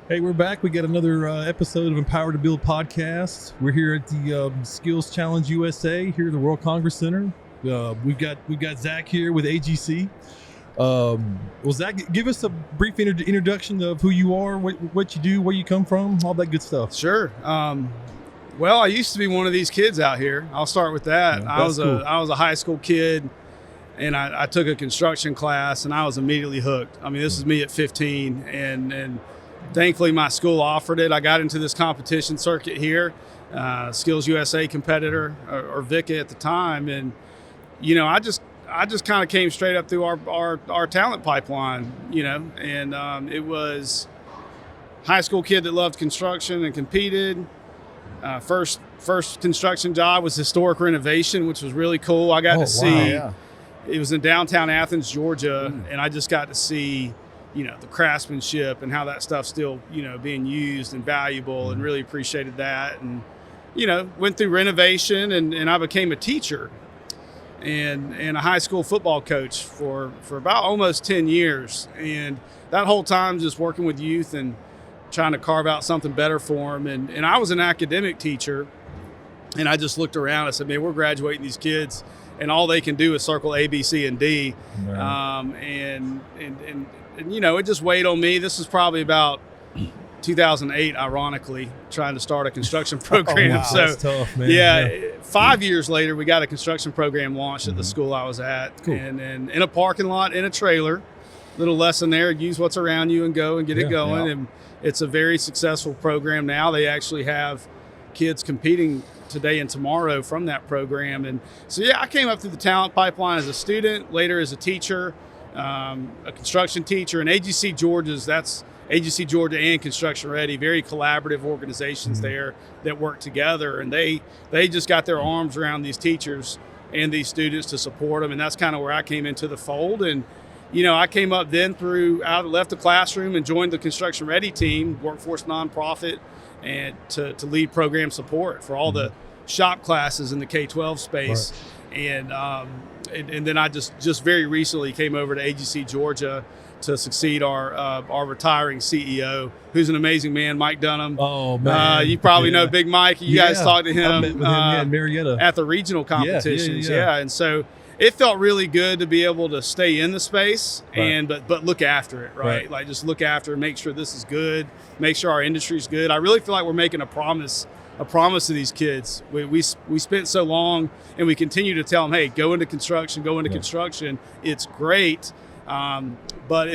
Hey, we're back. We got another episode of Empower to Build podcast. We're here at the Skills Challenge USA here at the World Congress Center. We've got Zach here with AGC. Well, Zach, give us a brief introduction of who you are, what you do, where you come from, all that good stuff. Sure. Well, I used to be one of these kids out here. I'll start with that. Yeah, I was a high school kid, and I took a construction class, and I was immediately hooked. I mean, this is me at 15, and thankfully my school offered it. I got into this competition circuit here, Skills USA competitor, or VICA at the time, and I just kind of came straight up through our talent pipeline, and it was high school kid that loved construction and competed. First construction job was historic renovation, which was really cool. I got to see. Yeah. It was in downtown Athens, Georgia, and I just got to see, the craftsmanship and how that stuff's still, being used and valuable, and really appreciated that. And, went through renovation, and I became a teacher and a high school football coach for about almost 10 years. And that whole time just working with youth and trying to carve out something better for them. And I was an academic teacher, and I just looked around. I said, man, we're graduating these kids, and all they can do is circle A, B, C, and D. Right. And it just weighed on me. This is probably about 2008, ironically, trying to start a construction program. Oh, wow. So that's tough, man. yeah, 5 years later, we got a construction program launched at the school I was at. Cool. And in a parking lot, in a trailer. Little lesson there, use what's around you and go and get it going. Yeah. And it's a very successful program now. They actually have kids competing today and tomorrow from that program. And so, I came up through the talent pipeline as a student, later as a teacher, a construction teacher, and AGC that's AGC Georgia and Construction Ready, very collaborative organizations there that work together. And they just got their arms around these teachers and these students to support them. And that's kind of where I came into the fold. And I came up then left the classroom and joined the Construction Ready team, workforce nonprofit, and to lead program support for all the shop classes in the K-12 space. Right. And then I just very recently came over to AGC Georgia to succeed our retiring CEO, who's an amazing man, Mike Dunham. Oh, man. You probably know Big Mike. You guys talked to him I met with him in Marietta at the regional competitions. Yeah. And so it felt really good to be able to stay in the space but look after it, right? Like just look after it, make sure this is good, make sure our industry's good. I really feel like we're making a promise to these kids. We spent so long, and we continue to tell them, hey, go into construction. It's great. But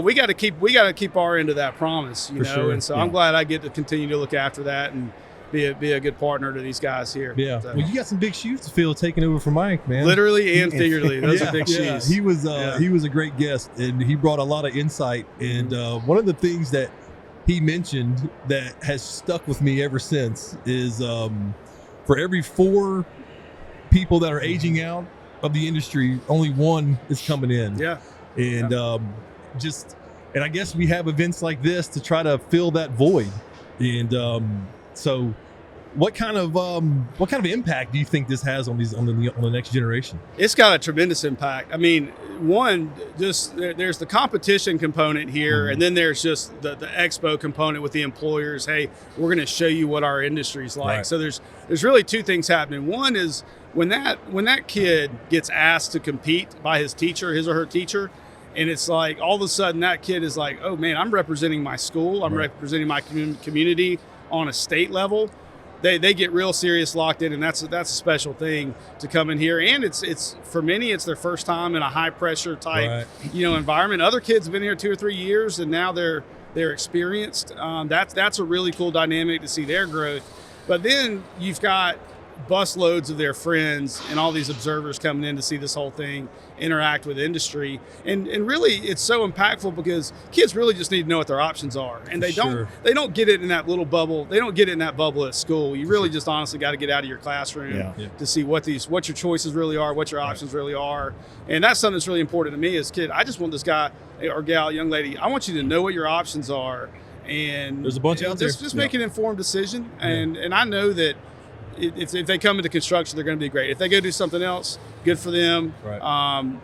we got to keep our end of that promise, Sure. And so I'm glad I get to continue to look after that and be a good partner to these guys here. Yeah. So. Well, you got some big shoes to fill taking over for Mike, man. Literally and figuratively. Those are big shoes. He was a great guest, and he brought a lot of insight. And one of the things that he mentioned that has stuck with me ever since is for every 4 people that are aging out of the industry, only 1 is coming in. Yeah. And and I guess we have events like this to try to fill that void. And so what kind of impact do you think this has on the next generation? It's got a tremendous impact. I mean, one, just there's the competition component here, and then there's just the expo component with the employers. Hey, we're going to show you what our industry's like. Right. So there's really 2 things happening. One is when that kid gets asked to compete by his or her teacher, and it's like all of a sudden that kid is like, oh man, I'm representing my school, I'm representing my community on a state level. They get real serious, locked in, and that's a special thing to come in here. And it's for many, it's their first time in a high pressure type environment. Other kids have been here 2 or 3 years, and now they're experienced. That's a really cool dynamic to see their growth. But then you've got busloads of their friends and all these observers coming in to see this whole thing interact with industry, and really it's so impactful because kids really just need to know what their options are, and they don't get it in that little bubble. They don't get it in that bubble at school. You really just honestly got to get out of your classroom to see what your choices really are, what your options really are. And that's something that's really important to me as a kid. I just want this guy or gal, young lady, I want you to know what your options are, and there's a bunch out there. Just make an informed decision. And I know that if they come into construction, they're going to be great. If they go do something else, good for them. Right.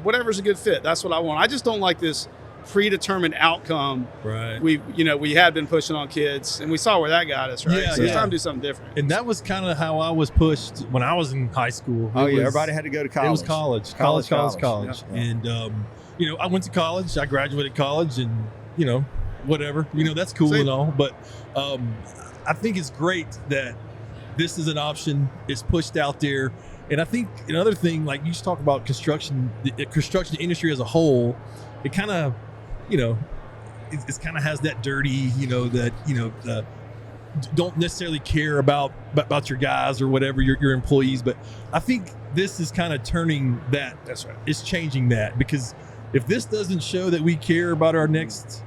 Whatever's a good fit. That's what I want. I just don't like this predetermined outcome. Right. We had been pushing on kids, and we saw where that got us. Right. Yeah, So it's yeah. time to do something different. And that was kind of how I was pushed when I was in high school. Oh, It yeah. was- Everybody had to go to college. It was college. Yeah. And, I went to college. I graduated college and, whatever. That's cool Same. and all. But I think it's great that this is an option. It's pushed out there. And I think another thing, like you just talk about construction, the construction industry as a whole, it kind of, it kind of has that dirty, don't necessarily care about your guys or whatever, your employees. But I think this is kind of turning that. That's right. It's changing that, because if this doesn't show that we care about our next,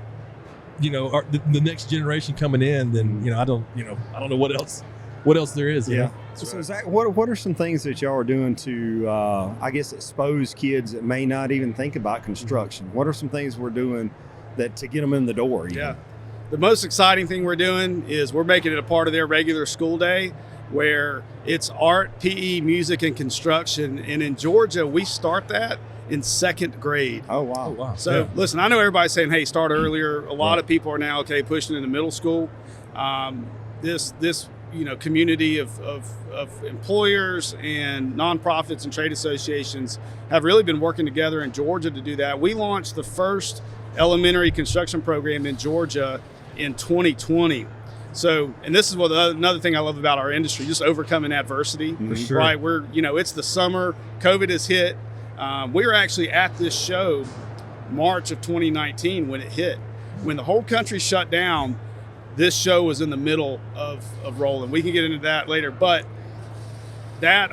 the next generation coming in, then I don't know what else there is. Yeah. So Zach, what are some things that y'all are doing to, I guess, expose kids that may not even think about construction? What are some things we're doing to get them in the door? Even? Yeah. The most exciting thing we're doing is we're making it a part of their regular school day, where it's art, PE, music, and construction. And in Georgia, we start that in second grade. Oh, wow. So listen, I know everybody's saying, hey, start earlier. A lot of people are now, pushing into middle school. This community of employers and nonprofits and trade associations have really been working together in Georgia to do that. We launched the first elementary construction program in Georgia in 2020. So, and this is another thing I love about our industry, just overcoming adversity. For sure. Right? We're, it's the summer, COVID has hit. We were actually at this show March of 2019 when it hit. When the whole country shut down, this show was in the middle of rolling. We can get into that later, but that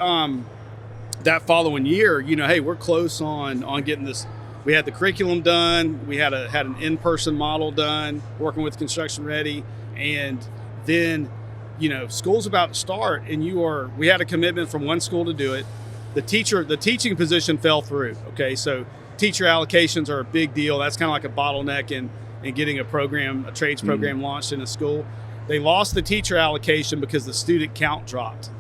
following year, hey, we're close on getting this. We had the curriculum done. We had an in-person model done, working with Construction Ready, and then school's about to start, and we had a commitment from one school to do it. The teaching position fell through. Okay, so teacher allocations are a big deal. That's kind of like a bottleneck in getting a trades program launched in a school. They lost the teacher allocation because the student count dropped,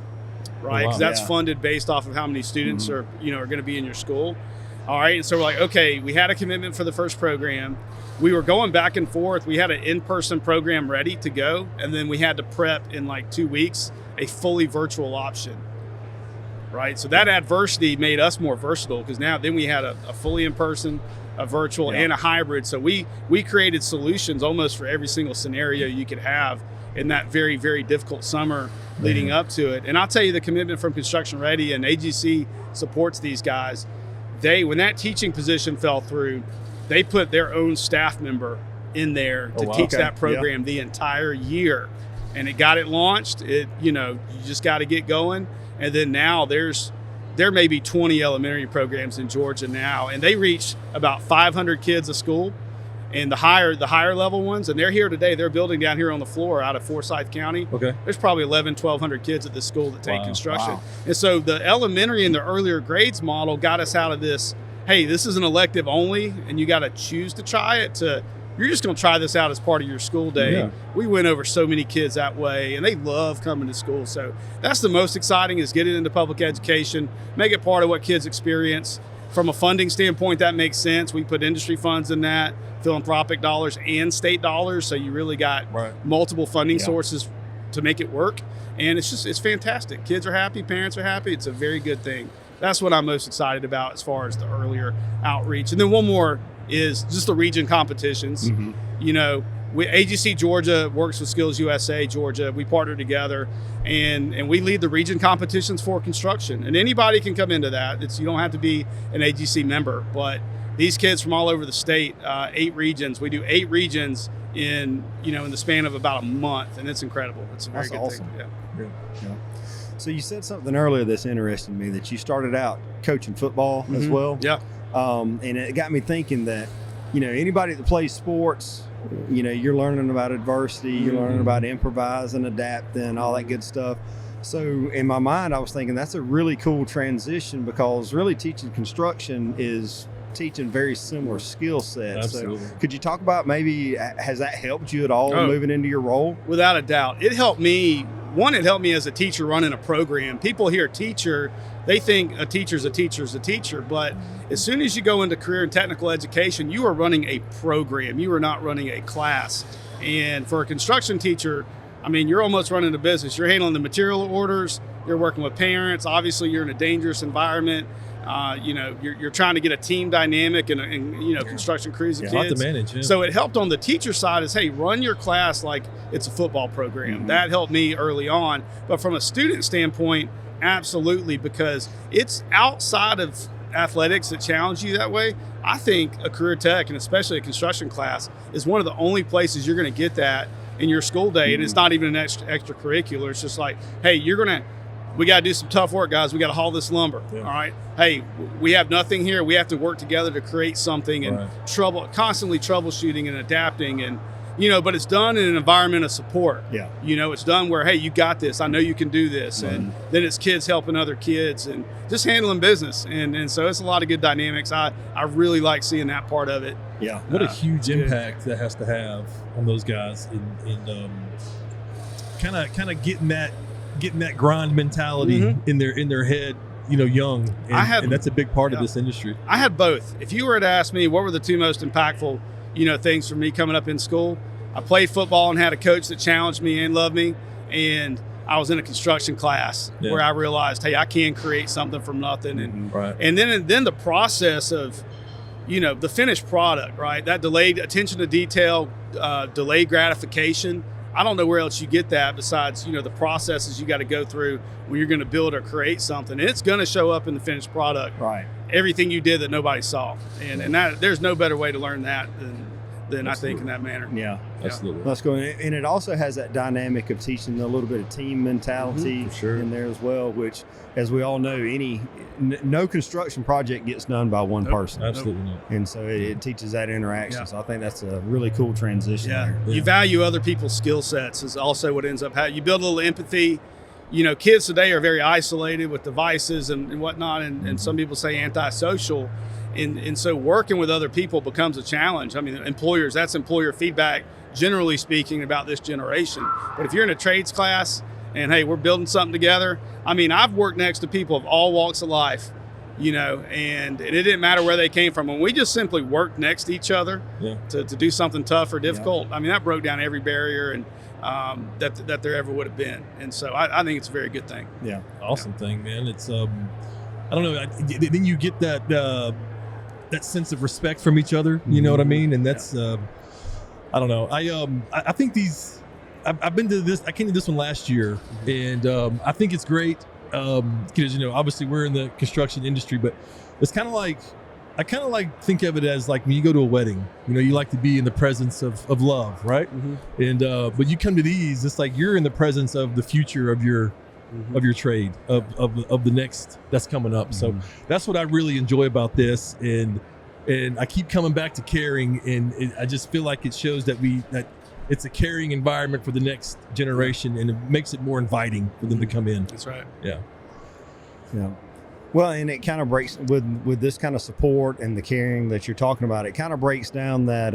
right? Because that's funded based off of how many students are going to be in your school. All right, and so we're like, okay, we had a commitment for the first program. We were going back and forth. We had an in-person program ready to go, and then we had to prep in like 2 weeks a fully virtual option, right? So that adversity made us more versatile, because then we had a fully in-person, a virtual, and a hybrid. So we created solutions almost for every single scenario you could have in that very, very difficult summer leading up to it. And I'll tell you, the commitment from Construction Ready, and AGC supports these guys. When that teaching position fell through, they put their own staff member in there to teach that program the entire year. And it got it launched. You just got to get going. And then now there may be 20 elementary programs in Georgia now, and they reach about 500 kids a school, and the higher level ones, and they're here today. They're building down here on the floor out of Forsyth County. Okay. There's probably 1,200 kids at this school that take construction. Wow. And so the elementary and the earlier grades model got us out of this, hey, this is an elective only, and you got to choose to try it, to you're just going to try this out as part of your school day. Yeah. We went over so many kids that way, and they love coming to school. So that's the most exciting, is get it into public education, make it part of what kids experience. From a funding standpoint, that makes sense. We put industry funds in that, philanthropic dollars and state dollars. So you really got multiple funding sources to make it work. And it's fantastic. Kids are happy, parents are happy. It's a very good thing. That's what I'm most excited about as far as the earlier outreach. And then one more is just the region competitions. AGC Georgia works with Skills USA Georgia. We partner together, and we lead the region competitions for construction. And anybody can come into that. You don't have to be an AGC member, but these kids from all over the state, 8 regions. We do 8 regions in the span of about a month, and it's incredible. It's a very good awesome. thing. Yeah. So you said something earlier that's interested me, that you started out coaching football as well. Yeah. And it got me thinking that, anybody that plays sports, you're learning about adversity, you're learning about improvising, adapting, all that good stuff. So in my mind, I was thinking that's a really cool transition, because really teaching construction is teaching very similar skill sets. Absolutely. So could you talk about, maybe has that helped you at all moving into your role? Without a doubt. It helped me one, it helped me as a teacher running a program. People hear teacher, they think a teacher's a teacher's a teacher, but as soon as you go into career and technical education, you are running a program. You are not running a class. And for a construction teacher, I mean, you're almost running a business. You're handling the material orders. You're working with parents. Obviously, you're in a dangerous environment. You're trying to get a team dynamic and construction crews and a lot kids. to manage. Yeah. So it helped on the teacher side is, hey, run your class like it's a football program. Mm-hmm. That helped me early on. But from a student standpoint, absolutely, because it's outside of athletics that challenge you that way. I think a career tech, and especially a construction class, is one of the only places you're going to get that in your school day. And it's not even an extracurricular. It's just like, hey, we got to do some tough work, guys. We got to haul this lumber. Yeah. All right. Hey, we have nothing here. We have to work together to create something and constantly troubleshooting and adapting. And, but it's done in an environment of support. Yeah. It's done where, hey, you got this. I know you can do this. Right. And then it's kids helping other kids and just handling business. And so it's a lot of good dynamics. I really like seeing that part of it. Yeah. What a huge impact that has to have on those guys in kind of getting that grind mentality in their head, young. And that's a big part of this industry. I had both. If you were to ask me what were the two most impactful, things for me coming up in school, I played football and had a coach that challenged me and loved me. And I was in a construction class where I realized, hey, I can create something from nothing. And and then the process of, the finished product, right? That delayed attention to detail, delayed gratification. I don't know where else you get that besides, the processes you got to go through when you're going to build or create something. And it's going to show up in the finished product. Right. Everything you did that nobody saw. And that there's no better way to learn that than I think in that manner. Yeah. Absolutely. Let's go. And it also has that dynamic of teaching a little bit of team mentality for sure. in there as well, which, as we all know, no construction project gets done by one person. Absolutely not. And so it teaches that interaction. Yeah. So I think that's a really cool transition there. Yeah. You value other people's skill sets is also what ends up happening. You build a little empathy. Kids today are very isolated with devices and whatnot, and some people say antisocial. And so working with other people becomes a challenge. I mean, employers, that's employer feedback, generally speaking, about this generation. But if you're in a trades class and, hey, we're building something together, I mean, I've worked next to people of all walks of life, and it didn't matter where they came from. When we just simply worked next to each other to do something tough or difficult, I mean, that broke down every barrier and that there ever would have been. And so I think it's a very good thing. Yeah. Awesome thing, man. It's, I don't know, then you get that sense of respect from each other, you know what I mean? And that's, I don't know. I think I've been to this, I came to this one last year, and I think it's great because, obviously we're in the construction industry, but it's kind of like, I kind of like think of it as like when you go to a wedding, you like to be in the presence of love, right? And but you come to these, it's like you're in the presence of the future of your trade, of the next that's coming up. So that's what I really enjoy about this, and I keep coming back to caring, and I just feel like it shows that it's a caring environment for the next generation, and it makes it more inviting for them to come in. That's right. Yeah. Well, and it kind of breaks with this kind of support and the caring that you're talking about. It kind of breaks down that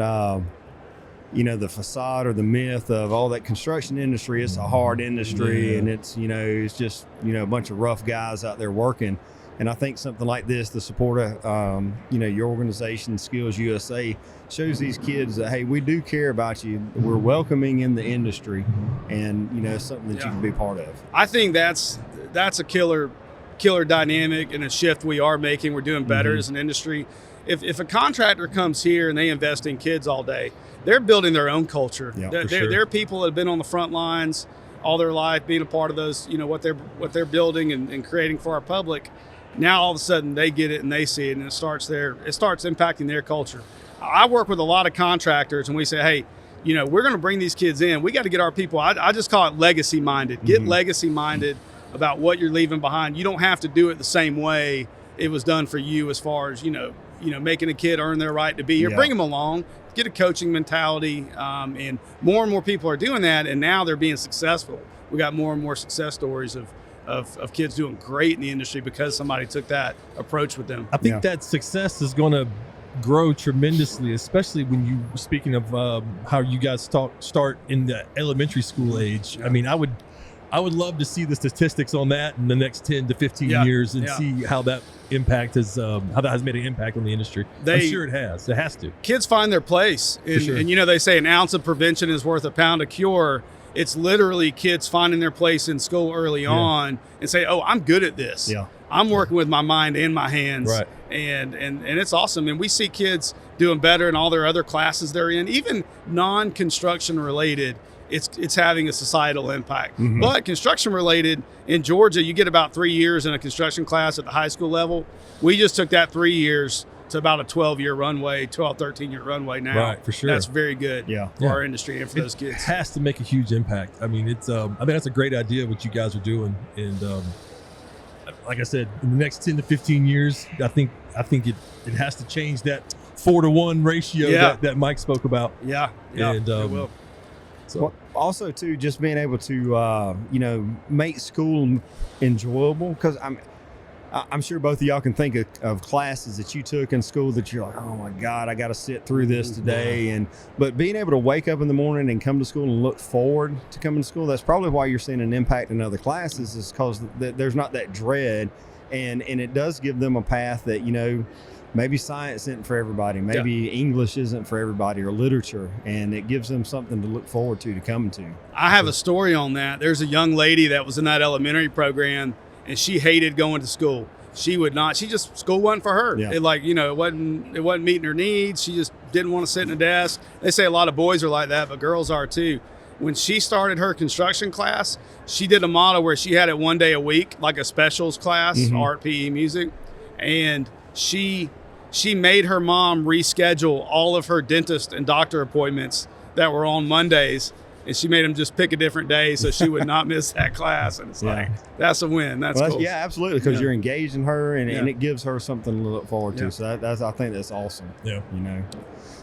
the facade or the myth of that construction industry. It's a hard industry, and it's it's just a bunch of rough guys out there working. And I think something like this, the support of your organization, Skills USA, shows these kids that, hey, we do care about you. We're welcoming in the industry, and it's something that you can be part of. I think that's a killer dynamic and a shift we are making. We're doing better as an industry. If a contractor comes here and they invest in kids all day, they're building their own culture. Yeah, They're people that have been on the front lines all their life, being a part of those, what they're building and creating for our public. Now all of a sudden they get it and they see it, and it starts impacting their culture. I work with a lot of contractors, and we say, hey, we're going to bring these kids in. We got to get our people. I just call it legacy minded. Get legacy minded about what you're leaving behind. You don't have to do it the same way it was done for you, as far as making a kid earn their right to be here. Bring them along, get a coaching mentality, and more people are doing that, and now they're being successful. We got more and more success stories of kids doing great in the industry because somebody took that approach with them. I think that success is going to grow tremendously, especially when you, speaking of how you guys start in the elementary school age. I mean, I would love to see the statistics on that in the next 10 to 15 Yeah, years and yeah. see how that impact has how that has made an impact on the industry. I'm sure it has. It has to. Kids find their place. And, sure. and they say an ounce of prevention is worth a pound of cure. It's literally kids finding their place in school early on and say, oh, I'm good at this. Yeah. I'm working with my mind and my hands. Right. And it's awesome. And we see kids doing better in all their other classes they're in, even non-construction related. It's having a societal impact. Mm-hmm. But construction related in Georgia, you get about 3 years in a construction class at the high school level. We just took that 3 years to about a 12-year runway, 12, 13-year runway now. Right, for sure. That's very good for our industry and for those It kids. has to make a huge impact. I mean, it's I think that's a great idea what you guys are doing. And like I said, in the next 10 to 15 years, I think it has to change that 4-to-1 ratio that Mike spoke about. Yeah, And, it will. So Well, also, too, just being able to, make school enjoyable, because I'm sure both of y'all can think of classes that you took in school that you're like, oh my God, I got to sit through this today. But being able to wake up in the morning and come to school and look forward to coming to school, that's probably why you're seeing an impact in other classes, is because there's not that dread. And it does give them a path that, maybe science isn't for everybody. Maybe English isn't for everybody, or literature. And it gives them something to look forward to coming to. I have a story on that. There's a young lady that was in that elementary program, and she hated going to school. She would not. School wasn't for her. Yeah. It wasn't meeting her needs. She just didn't want to sit in a desk. They say a lot of boys are like that, but girls are too. When she started her construction class, she did a model where she had it one day a week, like a specials class, art, PE, music, and she made her mom reschedule all of her dentist and doctor appointments that were on Mondays, and she made them just pick a different day so she would not miss that class. And it's like, that's a win. That's cool. Yeah, absolutely, because you're engaging her, and it gives her something to look forward to. Yeah. So I think that's awesome. Yeah.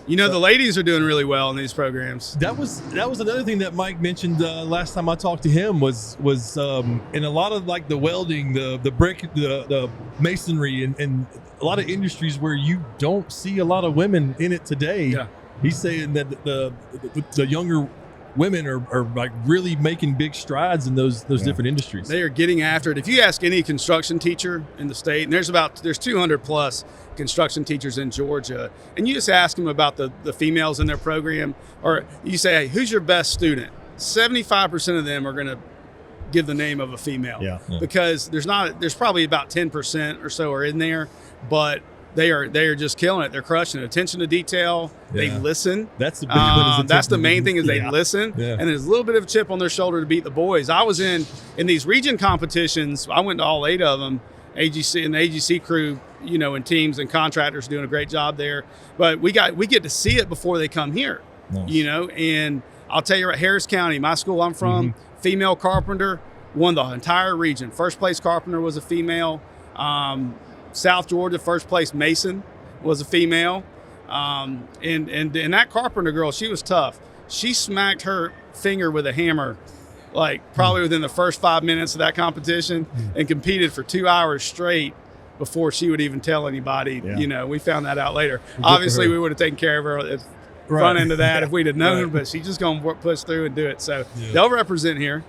The ladies are doing really well in these programs. That was another thing that Mike mentioned last time I talked to him was in a lot of like the welding, the brick, the masonry, and a lot of industries where you don't see a lot of women in it today. Yeah. He's saying that the younger women are like really making big strides in those different industries. They are getting after it. If you ask any construction teacher in the state, and there's 200 plus construction teachers in Georgia, and you just ask them about the females in their program, or you say, hey, who's your best student? 75% of them are going to give the name of a female. Yeah. Because there's probably about 10% or so are in there, but they are just killing it. They're crushing it. Attention to detail. Yeah. They listen. That's the big one. That's the main thing is they listen. Yeah. And there's a little bit of a chip on their shoulder to beat the boys. I was in these region competitions. I went to all 8 of them. AGC and the AGC crew, and teams and contractors doing a great job there. But we get to see it before they come here. Nice. And I'll tell you, Harris County, my school I'm from, female carpenter won the entire region. First place carpenter was a female. South Georgia, first place mason was a female. And that carpenter girl, she was tough. She smacked her finger with a hammer, like probably within the first 5 minutes of that competition, and competed for 2 hours straight before she would even tell anybody. Yeah. We found that out later. Obviously, we would have taken care of her at the front end of that if we'd have known, but she's just going to push through and do it. So they'll represent here.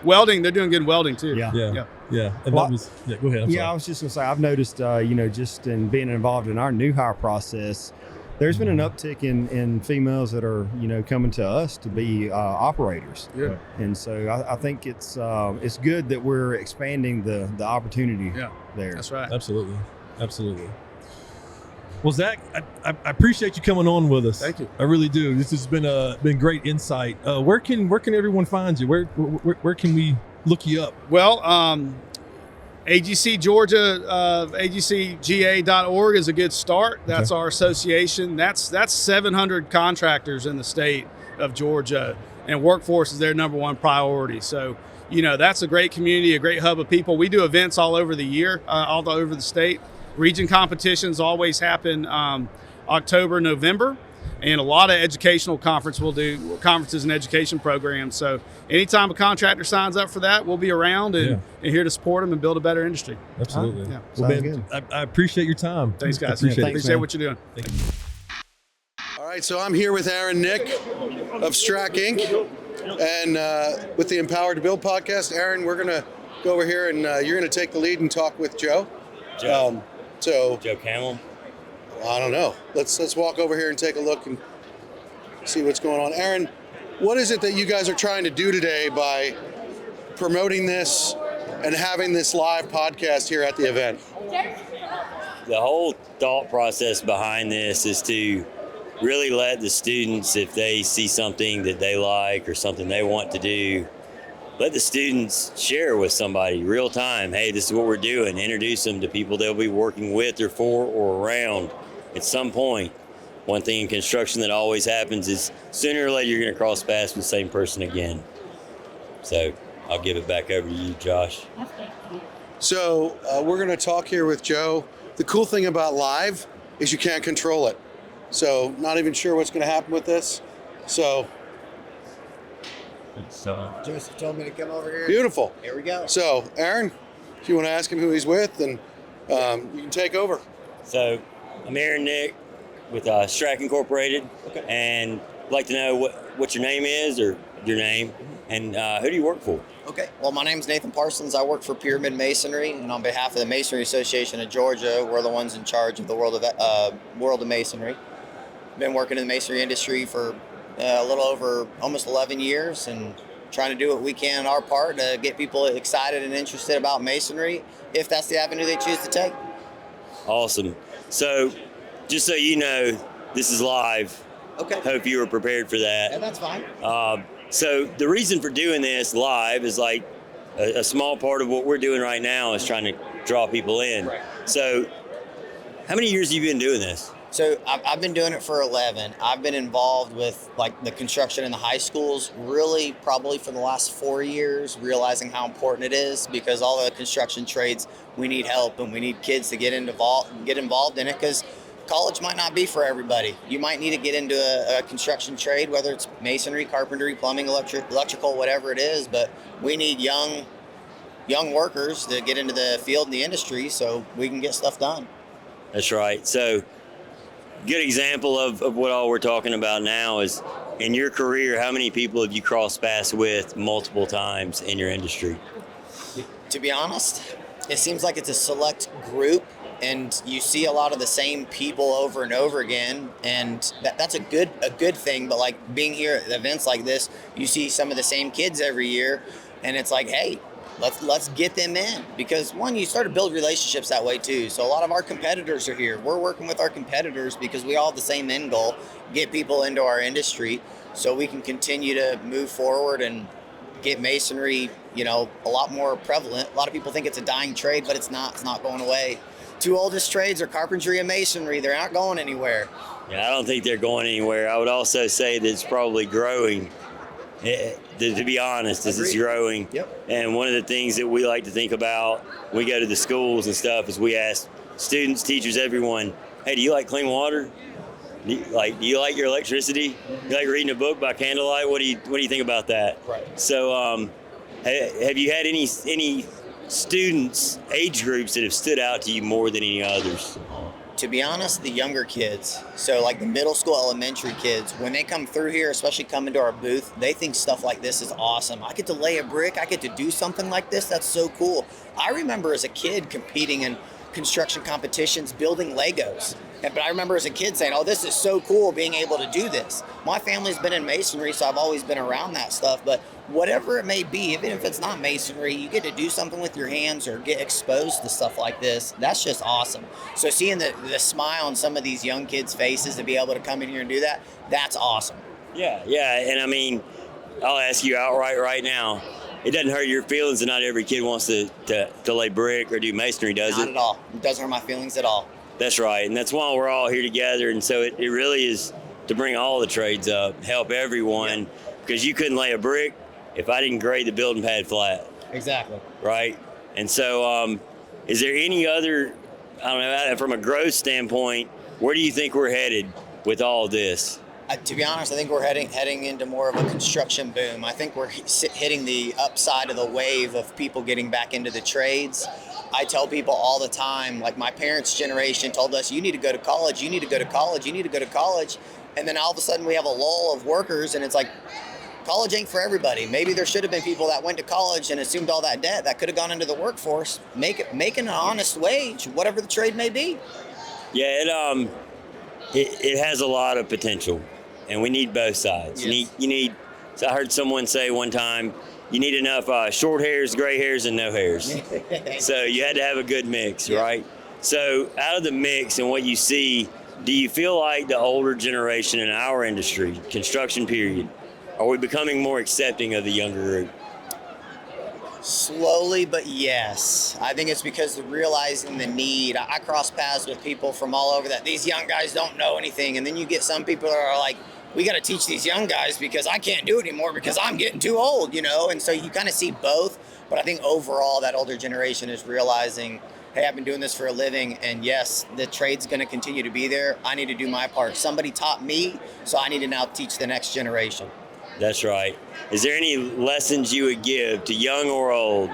Welding, they're doing good in welding too. Yeah. And Well, that was, go ahead. I'm sorry. I was just going to say, I've noticed, just in being involved in our new hire process, there's been an uptick in females that are, coming to us to be operators. Yeah. And so I think it's good that we're expanding the opportunity there. That's right. Absolutely. Well, Zach, I appreciate you coming on with us. Thank you. I really do. This has been great insight. Where can everyone find you? Where can we look you up? Well, AGC Georgia, agcga.org is a good start. That's our association. That's 700 contractors in the state of Georgia, and workforce is their number one priority. So, that's a great community, a great hub of people. We do events all over the year, all over the state. Region competitions always happen October, November, and a lot of educational conferences and education programs. So anytime a contractor signs up for that, we'll be around and here to support them and build a better industry. Absolutely. Yeah. Well, Sounds man, I appreciate your time. Thanks, guys. Appreciate What you're doing. Thank you. All right, so I'm here with Aaron Nick of Strack Inc. And with the Empowered to Build podcast, Aaron, we're going to go over here and you're going to take the lead and talk with Joe. Joe. So Joe Camel. I don't know. Let's walk over here and take a look and see what's going on. Aaron, what is it that you guys are trying to do today by promoting this and having this live podcast here at the event? The whole thought process behind this is to really let the students, if they see something that they like or something they want to do, let the students share with somebody real time. Hey, this is what we're doing. Introduce them to people they'll be working with or for or around at some point. One thing in construction that always happens is sooner or later you're going to cross paths with the same person again. So I'll give it back over to you, Josh. So we're going to talk here with Joe. The cool thing about live is you can't control it. So not even sure what's going to happen with this. So Joseph told me to come over here. beautiful. Here we go. So Aaron, if you want to ask him who he's with, then you can take over. So I'm Aaron Nick with Strack Incorporated, and I'd like to know what your name is or your name, and who do you work for? Okay. Well, my name's Nathan Parsons. I work for Pyramid Masonry, and on behalf of the Masonry Association of Georgia, we're the ones in charge of the world of masonry. Been working in the masonry industry for a little over almost 11 years, and trying to do what we can on our part to get people excited and interested about masonry, if that's the avenue they choose to take. Awesome. So, just so you know, this is live. Okay. Hope you were prepared for that. Yeah, that's fine. So the reason for doing this live is like a small part of what we're doing right now is trying to draw people in. Right. So how many years have you been doing this? So I've been doing it for 11. I've been involved with like the construction in the high schools really probably for the last 4 years, realizing how important it is, because all the construction trades, we need help and we need kids to get involved in it, because college might not be for everybody. You might need to get into a construction trade, whether it's masonry, carpentry, plumbing, electrical, whatever it is. But we need young workers to get into the field and the industry so we can get stuff done. That's right. So good example of what all we're talking about now is in your career, how many people have you crossed paths with multiple times in your industry? To be honest, it seems like it's a select group, and you see a lot of the same people over and over again, and that's a good thing. But like being here at events like this, you see some of the same kids every year, and it's like, hey, let's get them in, because one, you start to build relationships that way too. So a lot of our competitors are here. We're working with our competitors because we all have the same end goal: get people into our industry so we can continue to move forward and get masonry, a lot more prevalent. A lot of people think it's a dying trade, but it's not. It's not going away. Two oldest trades are carpentry and masonry. They're not going anywhere. Yeah, I don't think they're going anywhere. I would also say that it's probably growing. To be honest, is it's growing. Yep. And one of the things that we like to think about when we go to the schools and stuff is we ask students, teachers, everyone, hey, do you like clean water? Do you like your electricity? You like reading a book by candlelight? What do you think about that? Right. So have you had any students, age groups that have stood out to you more than any others? To be honest, the younger kids, so like the middle school, elementary kids, when they come through here, especially come into our booth, they think stuff like this is awesome. I get to lay a brick, I get to do something like this, that's so cool. I remember as a kid competing in construction competitions, building Legos. But I remember as a kid saying, oh, this is so cool being able to do this. My family's been in masonry, so I've always been around that stuff. But whatever it may be, even if it's not masonry, you get to do something with your hands or get exposed to stuff like this. That's just awesome. So seeing the smile on some of these young kids' faces to be able to come in here and do that, that's awesome. Yeah. And I mean, I'll ask you outright right now, it doesn't hurt your feelings that not every kid wants to lay brick or do masonry, does it? Not at all. It doesn't hurt my feelings at all. That's right, and that's why we're all here together, and so it really is to bring all the trades up, help everyone, because you couldn't lay a brick if I didn't grade the building pad flat. Exactly. Right? And so is there any other, I don't know, from a growth standpoint, where do you think we're headed with all of this? To be honest, I think we're heading into more of a construction boom. I think we're hitting the upside of the wave of people getting back into the trades. I tell people all the time, like my parents' generation told us, you need to go to college, you need to go to college, you need to go to college. And then all of a sudden we have a lull of workers, and it's like college ain't for everybody. Maybe there should have been people that went to college and assumed all that debt that could have gone into the workforce, making an honest wage, whatever the trade may be. Yeah, it has a lot of potential, and we need both sides. Yes. You need. So I heard someone say one time, you need enough short hairs, gray hairs, and no hairs. So you had to have a good mix, right? So out of the mix and what you see, do you feel like the older generation in our industry, construction period, are we becoming more accepting of the younger group? Slowly, but yes. I think it's because of realizing the need. I cross paths with people from all over that these young guys don't know anything. And then you get some people that are like, we got to teach these young guys because I can't do it anymore because I'm getting too old, you know? And so you kind of see both. But I think overall that older generation is realizing, hey, I've been doing this for a living. And yes, the trade's going to continue to be there. I need to do my part. Somebody taught me, so I need to now teach the next generation. That's right. Is there any lessons you would give to young or old?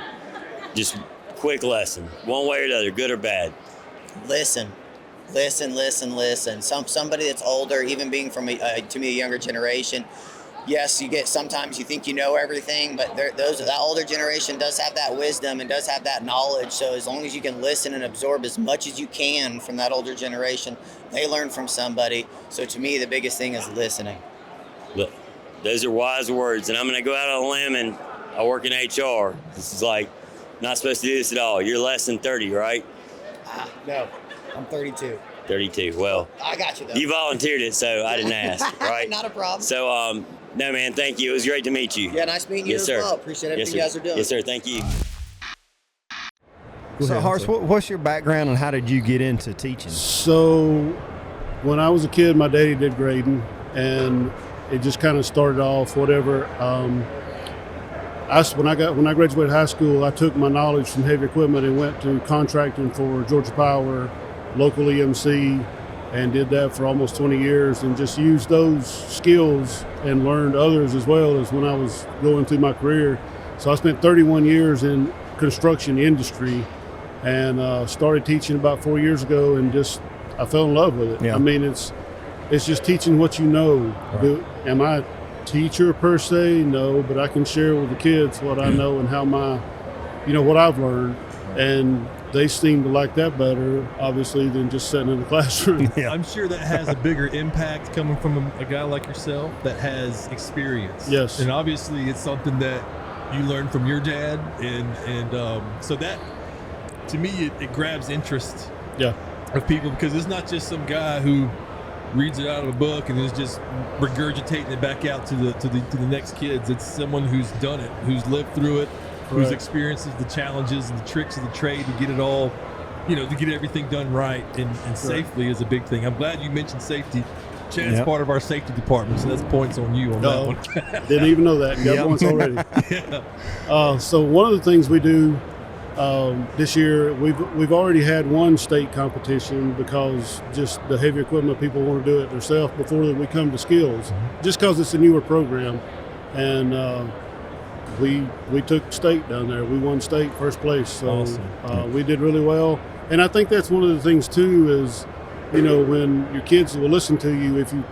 Just quick lesson, one way or the other, good or bad. Listen. Somebody that's older, even being from to me a younger generation. Yes, sometimes you think you know everything, but that older generation does have that wisdom and does have that knowledge. So as long as you can listen and absorb as much as you can from that older generation, they learn from somebody. So to me, the biggest thing is listening. Look, those are wise words, and I'm going to go out on a limb, and I work in HR. This is like not supposed to do this at all. You're less than 30, right? No, I'm 32. 32. Well, I got you though. You volunteered it, so I didn't ask, right? Not a problem. So, no, man, thank you. It was great to meet you. Yeah, nice meeting you Yes, as sir. well. Appreciate everything Yes, you guys are doing. Yes, sir. Thank you. So, Harsh, what's your background and how did you get into teaching? So, when I was a kid, my daddy did grading, and it just kind of started off whatever. When I graduated high school, I took my knowledge from heavy equipment and went to contracting for Georgia Power, local EMC, and did that for almost 20 years, and just used those skills and learned others as well as when I was going through my career. So I spent 31 years in construction industry, and started teaching about 4 years ago, and I fell in love with it. Yeah. I mean, it's just teaching what you know. Right. Am I a teacher per se? No, but I can share with the kids what I know and how what I've learned, and they seem to like that better, obviously, than just sitting in the classroom. Yeah. I'm sure that has a bigger impact coming from a guy like yourself that has experience. Yes. And obviously it's something that you learned from your dad. And so that, to me, it grabs interest Yeah. of people, because it's not just some guy who reads it out of a book and is just regurgitating it back out to the next kids. It's someone who's done it, who's lived through it, who's Right. experiences the challenges and the tricks of the trade to get it all, to get everything done right and safely is a big thing. I'm glad you mentioned safety. Chad's Yep. part of our safety department, so that's points on you on that one. Didn't even know that. Got Yep. once already. Yeah. So one of the things we do this year, we've already had one state competition because just the heavy equipment people want to do it themselves before we come to skills, just because it's a newer program, and we took state down there. We won state first place, so Awesome. we did really well. And I think that's one of the things too is, when your kids will listen to you if you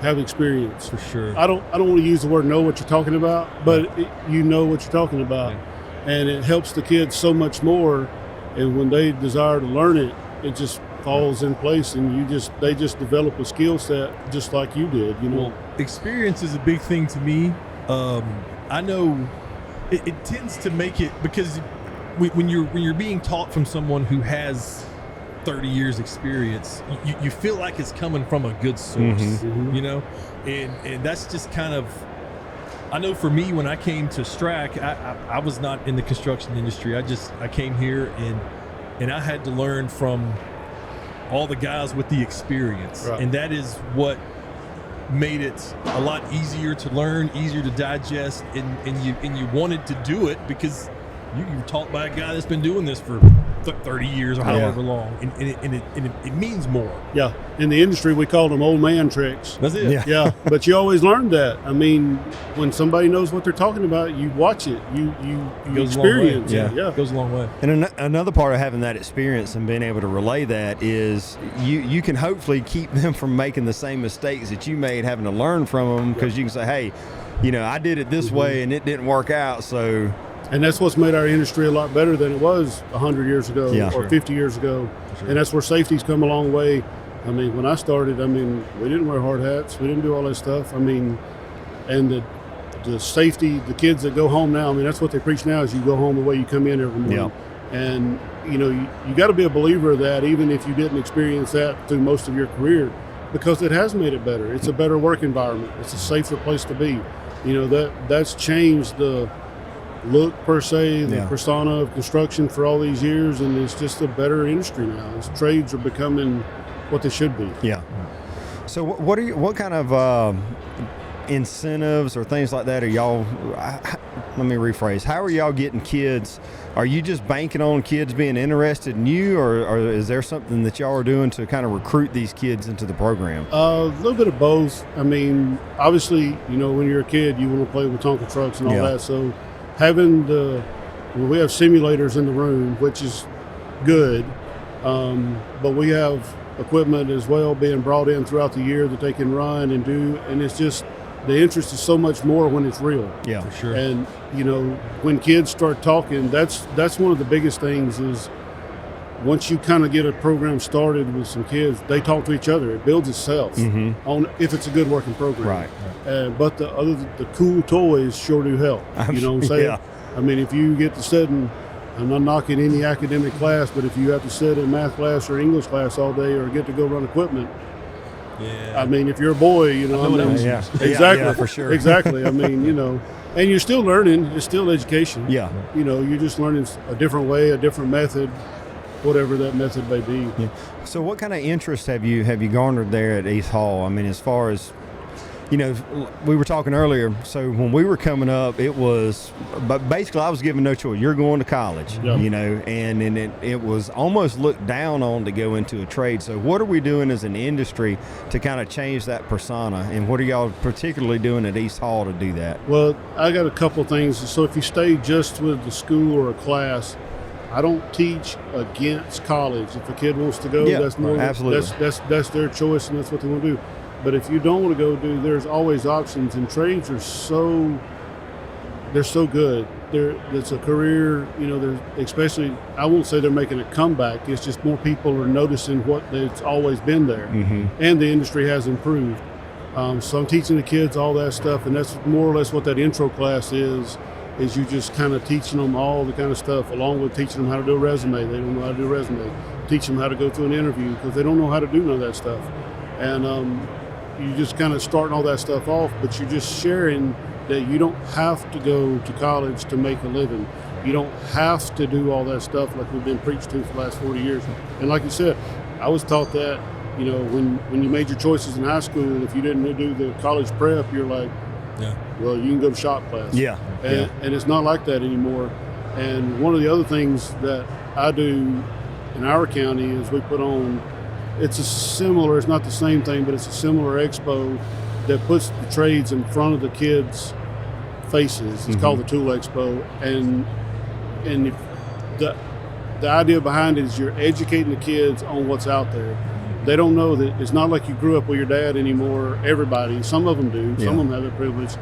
have experience. For sure. I don't want to use the word know what you're talking about, but you know what you're talking about. Yeah. And it helps the kids so much more. And when they desire to learn it, it just falls in place, and they just develop a skill set just like you did. Well, experience is a big thing to me. I know it tends to make it, because when you're being taught from someone who has 30 years experience, you feel like it's coming from a good source, and that's just kind of, I know for me, when I came to STRAC, I was not in the construction industry. I came here and I had to learn from all the guys with the experience, Right. and that is what made it a lot easier to learn, easier to digest, and you wanted to do it because you were taught by a guy that's been doing this for 30 years or however long, and it means more. Yeah, in the industry we call them old man tricks. That's it. Yeah. Yeah, but you always learn that. I mean, when somebody knows what they're talking about, you watch it, you goes a long way. experience Yeah. it. Yeah, It goes a long way. And another part of having that experience and being able to relay that is you can hopefully keep them from making the same mistakes that you made, having to learn from them, because you can say, hey, I did it this way and it didn't work out. So, And that's what's made our industry a lot better than it was 100 years ago Yeah. or 50 years ago. And that's where safety's come a long way. I mean, when I started, we didn't wear hard hats. We didn't do all that stuff. And the safety, the kids that go home now, that's what they preach now is you go home the way you come in every morning. Yeah. And, you got to be a believer of that, even if you didn't experience that through most of your career, because it has made it better. It's a better work environment. It's a safer place to be. That's changed the look per se, the persona of construction for all these years, and it's just a better industry now. Trades are becoming what they should be. Yeah. So what kind of incentives or things like that are y'all, let me rephrase, how are y'all getting kids? Are you just banking on kids being interested in you, or is there something that y'all are doing to kind of recruit these kids into the program? A little bit of both. Obviously, when you're a kid, you want to play with Tonka trucks and all that. So having we have simulators in the room, which is good, but we have equipment as well being brought in throughout the year that they can run and do, and it's just the interest is so much more when it's real. Yeah, for sure. And when kids start talking, that's one of the biggest things is once you kind of get a program started with some kids, they talk to each other. It builds itself on if it's a good working program. Right. But the cool toys sure do help. You know what I'm saying? Yeah. If you get to sit in, I'm not knocking any academic class, but if you have to sit in math class or English class all day or get to go run equipment, if you're a boy, exactly, yeah, for sure. Exactly. And you're still learning. It's still education. Yeah. You're just learning a different way, a different method, whatever that method may be. Yeah. So what kind of interest have you garnered there at East Hall? As far as, we were talking earlier, so when we were coming up, but basically I was given no choice. You're going to college, and it was almost looked down on to go into a trade. So what are we doing as an industry to kind of change that persona, and what are y'all particularly doing at East Hall to do that? Well, I got a couple things. So if you stay just with the school or a class, I don't teach against college. If a kid wants to go, that's more absolutely. That's their choice, and that's what they want to do. But if you don't want to go there's always options, and trades are so good. It's a career, especially, I won't say they're making a comeback. It's just more people are noticing it's always been there, and the industry has improved. So I'm teaching the kids all that stuff, and that's more or less what that intro class is you just kind of teaching them all the kind of stuff, along with teaching them how to do a resume. They don't know how to do a resume. Teach them how to go through an interview because they don't know how to do none of that stuff. And you just kind of starting all that stuff off, but you're just sharing that you don't have to go to college to make a living. You don't have to do all that stuff like we've been preached to for the last 40 years. And like you said, I was taught that, when you made your choices in high school, if you didn't do the college prep, you're like, well, you can go to shop class. Yeah. And it's not like that anymore. And one of the other things that I do in our county is we put on, it's not the same thing, but it's a similar expo that puts the trades in front of the kids' faces. It's called the Tool Expo. And if the idea behind it is you're educating the kids on what's out there. They don't know that it's not like you grew up with your dad anymore. Everybody, some of them do, some of them have that privilege,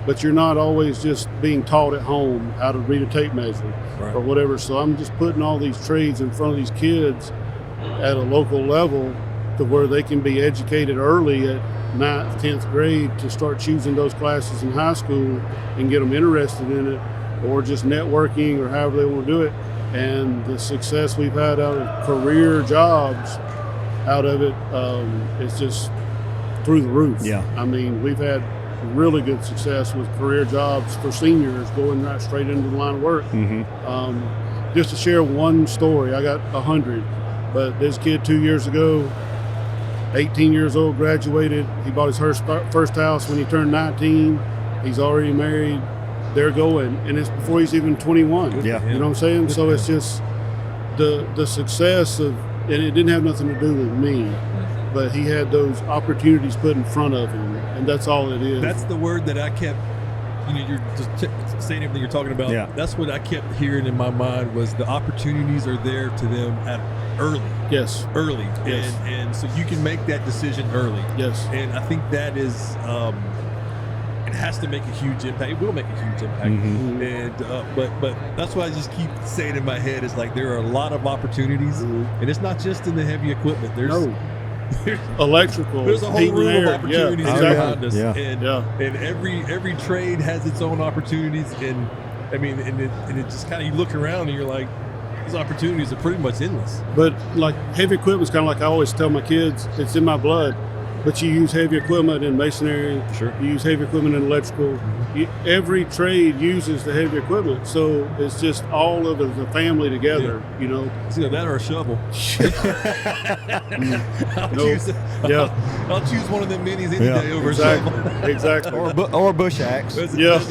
but you're not always just being taught at home how to read a tape measure or whatever. So I'm just putting all these trades in front of these kids at a local level to where they can be educated early at 9th, 10th grade to start choosing those classes in high school and get them interested in it, or just networking or however they want to do it. And the success we've had out of career jobs out of it, it's just through the roof. Yeah. We've had really good success with career jobs for seniors going right straight into the line of work. Just to share one story, I got 100, but this kid 2 years ago, 18 years old, graduated. He bought his first house when he turned 19. He's already married. They're going, and it's before he's even 21. Yeah. You know what I'm saying? So it's just the success of, and it didn't have nothing to do with me, but he had those opportunities put in front of him, and that's all it is. That's the word that I kept, you're just saying everything you're talking about. Yeah. That's what I kept hearing in my mind was the opportunities are there to them at early. Yes. Early. Yes. And so you can make that decision early. Yes. And I think that is, it has to make a huge impact. It will make a huge impact. And but that's why I just keep saying in my head is like there are a lot of opportunities, and it's not just in the heavy equipment. There's electrical. There's a whole heat and room of air. opportunities exactly. around us, Yeah. and every trade has its own opportunities. And I mean, and it just kind of, you look around and you're like, these opportunities are pretty much endless. But like heavy equipment's kind of like I always tell my kids, it's in my blood. But you use heavy equipment in masonry. Sure. You use heavy equipment in electrical. Every trade uses the heavy equipment, so it's just all of it as a family together. Yeah. You know. It's either that or a shovel. I'll choose one of them minis any day over a shovel. Exactly. Or bush axe. Yeah.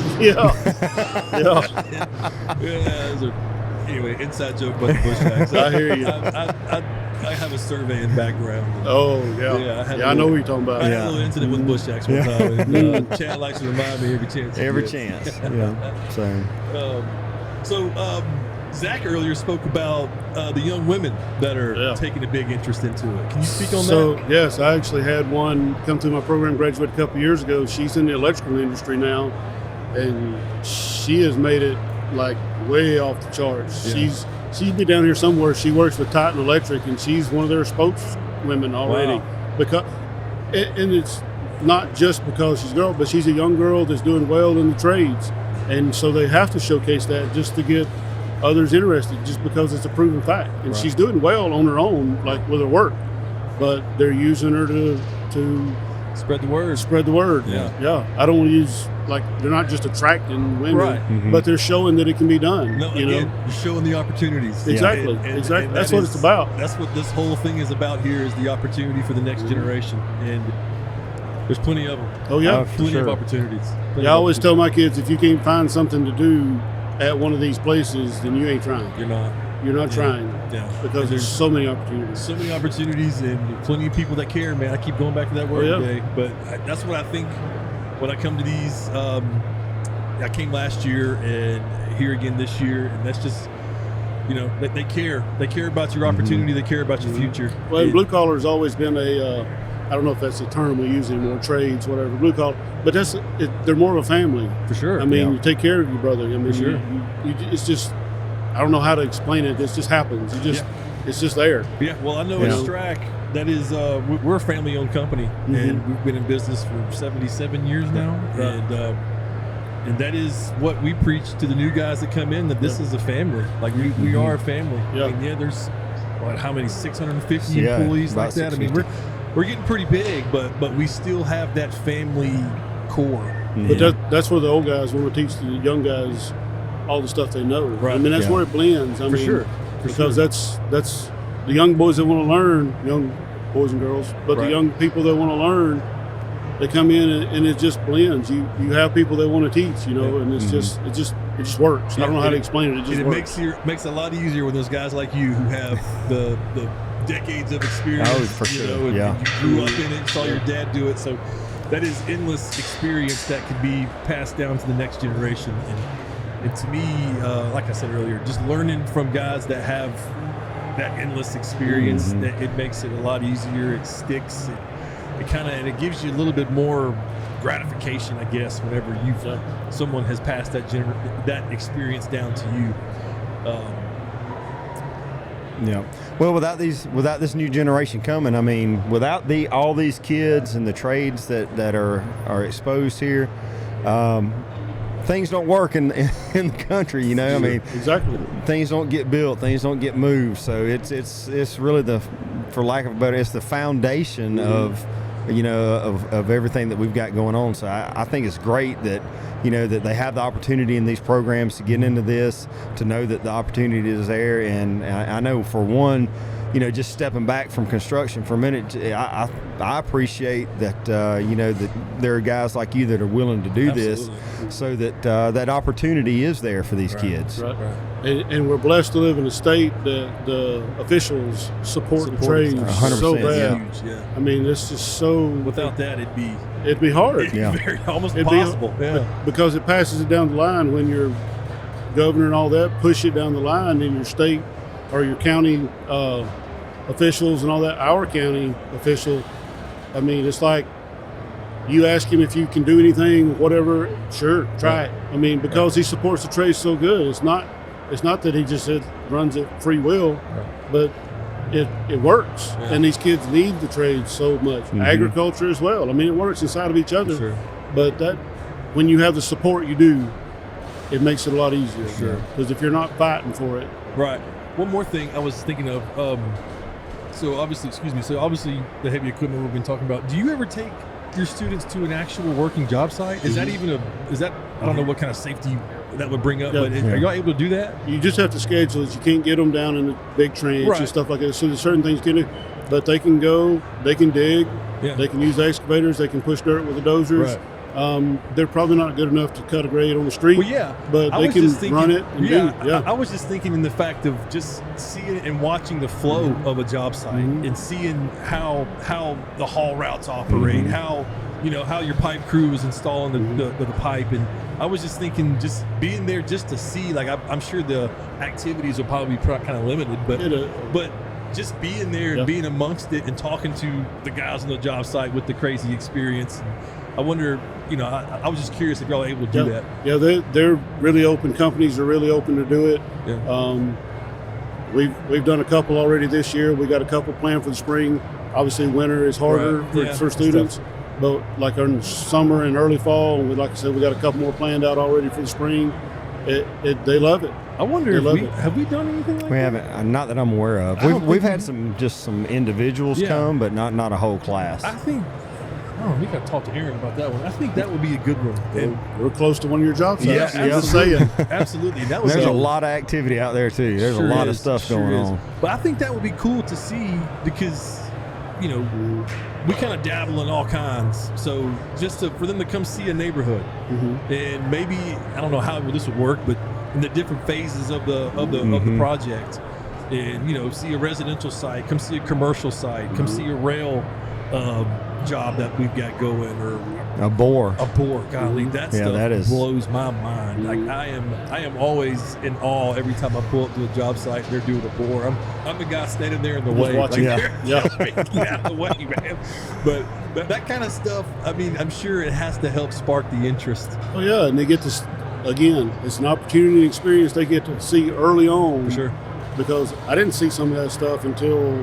Anyway, inside joke about the bush axe. I hear you. I have a surveying background. Oh yeah. I know what you're talking about. I had a little incident with bush axe one time. And, Chad likes to remind me every chance. Every chance. Yeah. So Zach earlier spoke about the young women that are taking a big interest into it. Can you speak on that? So yes, I actually had one come through my program, graduated a couple years ago. She's in the electrical industry now, and she has made it like way off the charts. Yeah. She's been down here somewhere. She works with Titan Electric, and she's one of their spokeswomen already. Wow. Because, and it's not just because she's a girl, but she's a young girl that's doing well in the trades, and so they have to showcase that just to get others interested, just because it's a proven fact. And she's doing well on her own, like with her work, but they're using her to spread the word. Spread the word. Yeah. I don't want to use, like, they're not just attracting women, right. but they're showing that it can be done. No, you again, know, you're showing the opportunities. Exactly. And Exactly. that That's what it's about. That's what this whole thing is about here, is the opportunity for the next generation. And there's plenty of them. Oh yeah, plenty of opportunities. I always tell my kids, if you can't find something to do at one of these places, then you ain't trying. You're not. You're not trying. Yeah. Because there's so many opportunities. So many opportunities and plenty of people that care, man. I keep going back to that word today. But that's what I think when I come to these. I came last year and here again this year. And that's just, you know, they care. They care about your opportunity. They care about your future. Well, blue collar has always been I don't know if that's the term we use anymore, trades, whatever, blue collar. But they're more of a family. For sure. I mean, you take care of your brother. I mean, For sure. It's just, I don't know how to explain it. It just happens. It's just there. Yeah. Well, I know at Strack, that is, we're a family-owned company, and we've been in business for 77 years now. And that is what we preach to the new guys that come in, that this is a family. Like we are a family. Yeah. I mean, there's how many 650 employees like that. I mean, we're getting pretty big, but we still have that family core. But that's where the old guys want to teach the young guys all the stuff they know. Right. I mean, that's where it blends. I mean, because that's the young boys that want to learn, young boys and girls, but the young people that want to learn, they come in and it just blends. You have people that want to teach, you know, and it's just it just works. I don't know how to explain it. It just works. It makes it a lot easier when there's guys like you who have the decades of experience. Oh, for sure. You know, and you grew up in it, saw your dad do it. So that is endless experience that could be passed down to the next generation. And to me, like I said earlier, just learning from guys that have that endless experience, that it makes it a lot easier. It sticks. It gives you a little bit more gratification, I guess, whenever someone has passed that experience down to you. Well, without this new generation coming, I mean, without all these kids and the trades that are exposed here, things don't work in the country. You know, I mean, exactly. Things don't get built, things don't get moved. So it's really for lack of a better, it's the foundation of everything that we've got going on. So I think it's great that, you know, that they have the opportunity in these programs to get into this, to know that the opportunity is there. And I know for one, you know, just stepping back from construction for a minute, I appreciate that, that there are guys like you that are willing to do this, so that that opportunity is there for these kids. Right. And we're blessed to live in a state that the officials support the trades 100%, so bad. Huge, yeah. I mean, it's just so. Without that, it'd be hard. It'd be almost impossible. Because it passes it down the line when your governor and all that push it down the line, and your state or your county officials and all that. Our county official, I mean, it's like You ask him if you can do anything, whatever, sure, try it. I mean, because he supports the trade so good, it's not that he just runs it free will, but it works. Yeah. And these kids need the trade so much. Agriculture as well. I mean, it works inside of each other. Sure. But that when you have the support you do, it makes it a lot easier. Sure. Because if you're not fighting for it. Right. One more thing I was thinking of. So obviously the heavy equipment we've been talking about. Do you ever take your students to an actual working job site? Is that even I don't know what kind of safety that would bring up, but are y'all able to do that? You just have to schedule it. You can't get them down in the big trench and stuff like that. So there's certain things you can do, but they can go, they can dig, they can use the excavators, they can push dirt with the dozers. Right. They're probably not good enough to cut a grade on the street. Well, yeah, but they can run it and do. Yeah, I was just thinking in the fact of just seeing and watching the flow of a job site and seeing how the haul routes operate, how your pipe crew is installing the pipe, and I was just thinking, just being there just to see. Like I'm sure the activities will probably be kind of limited, but just being there and being amongst it and talking to the guys on the job site with the crazy experience. I wonder, I was just curious if y'all are able to do that. Yeah, they're really open. Companies are really open to do it. Yeah. We've done a couple already this year. We got a couple planned for the spring. Obviously, winter is harder for students, but like in summer and early fall, and like I said, we got a couple more planned out already for the spring. They love it. I wonder have we done anything like we that? haven't, not that I'm aware of. We've had some individuals come, but not a whole class. I think. Oh, we got to talk to Aaron about that one. I think that would be a good one. And we're close to one of your job sites. Yeah, absolutely. That was There's a lot of activity out there too. There's a lot of stuff going on. But I think that would be cool to see because, we kind of dabble in all kinds. So just for them to come see a neighborhood, and maybe I don't know how this would work, but in the different phases of the project, and see a residential site, come see a commercial site, come see a rail job that we've got going, or a bore. Golly, that stuff blows my mind. Like I am always in awe every time I pull up to a job site and they're doing a bore. I'm the guy standing there in the way, watching. Get out of the way, man. But that kind of stuff, I mean, I'm sure it has to help spark the interest. Oh yeah, and they get to, again, it's an opportunity and experience they get to see early on. For sure. Because I didn't see some of that stuff until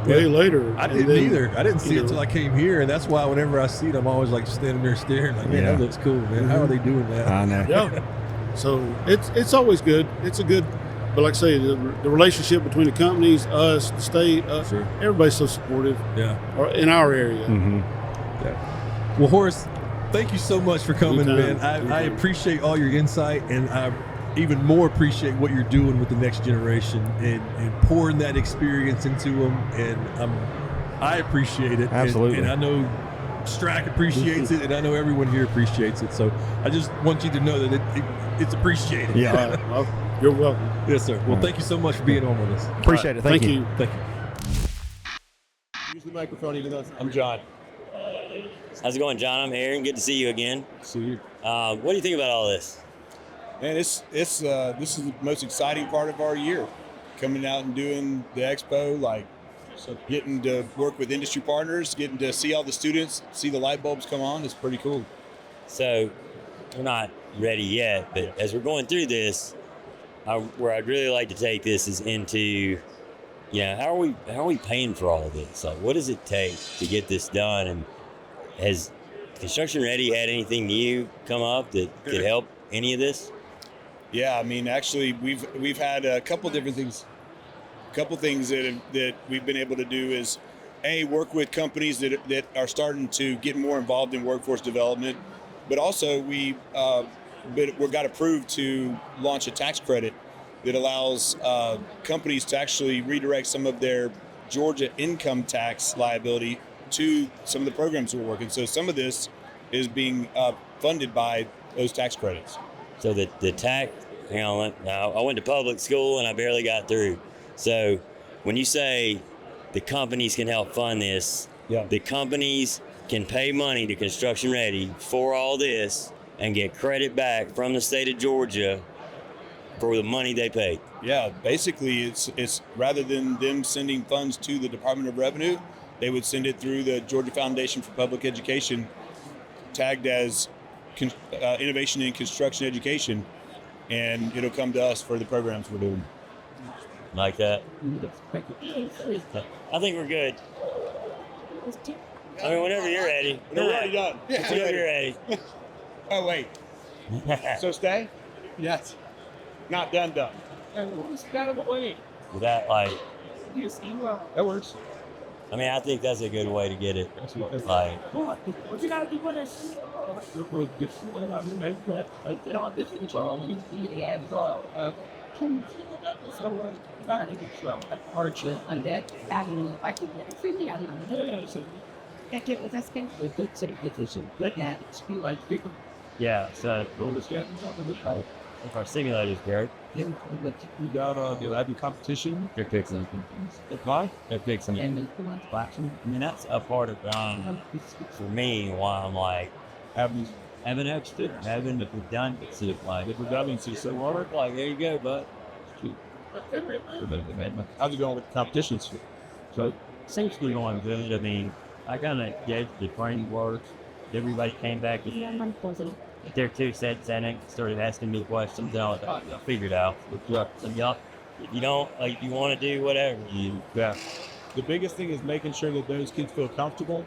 way later. I didn't either. I didn't see it until I came here, and that's why whenever I see it, I'm always like standing there staring, like, man, that looks cool, man. How are they doing that? I know. Yeah. So it's always good. It's a good, but like I say, the relationship between the companies, us, the state, everybody's so supportive. Yeah. Or in our area. Yeah. Well, Horace, thank you so much for coming, man. I appreciate all your insight, and I even more appreciate what you're doing with the next generation and pouring that experience into them. And I appreciate it. Absolutely. And I know Strack appreciates it, and I know everyone here appreciates it. So I just want you to know that it's appreciated. Yeah. You're welcome. Yes, sir. Well, thank you so much for being on with us. Appreciate it. Thank you. Thank you. Use the microphone. I'm John. How's it going, John? I'm Aaron. Good to see you again. See you. What do you think about all this? Man, this is the most exciting part of our year. Coming out and doing the expo, getting to work with industry partners, getting to see all the students, see the light bulbs come on. It's pretty cool. So we're not ready yet, but as we're going through this, where I'd really like to take this is into, how are we paying for all of this? Like, what does it take to get this done? And has Construction Ready had anything new come up that could help any of this? Yeah, I mean, actually, we've had a couple different things. A couple things that we've been able to do is, work with companies that are starting to get more involved in workforce development, but also we got approved to launch a tax credit that allows companies to actually redirect some of their Georgia income tax liability to some of the programs we're working. So some of this is being funded by those tax credits. So the tax, now I went to public school and I barely got through. So when you say the companies can help fund this, the companies can pay money to Construction Ready for all this and get credit back from the state of Georgia for the money they paid. Yeah, basically it's rather than them sending funds to the Department of Revenue, they would send it through the Georgia Foundation for Public Education tagged as innovation in construction education, and it'll come to us for the programs we're doing. Like that. I think we're good. I mean, whenever you're ready. We're already done. Whenever you're ready. Oh, wait. So stay? Yes. Not done. With that, like, That works. I mean, I think that's a good way to get it. Like, yeah, so if our simulator's good, You got the competition. they're fixing it. Why? They're fixing it. I mean, that's a part of for me why I'm like Having having extra, having the redundancy, like the redundancy. So water. like there you go, bud. How's it going with the competitions? So Seems to be going good. I mean, I kind of gave the framework. Everybody came back with their 2 cents in it, started asking me questions. I figured out. So, y'all, if you don't, like, you want to do whatever, yeah, the biggest thing is making sure that those kids feel comfortable,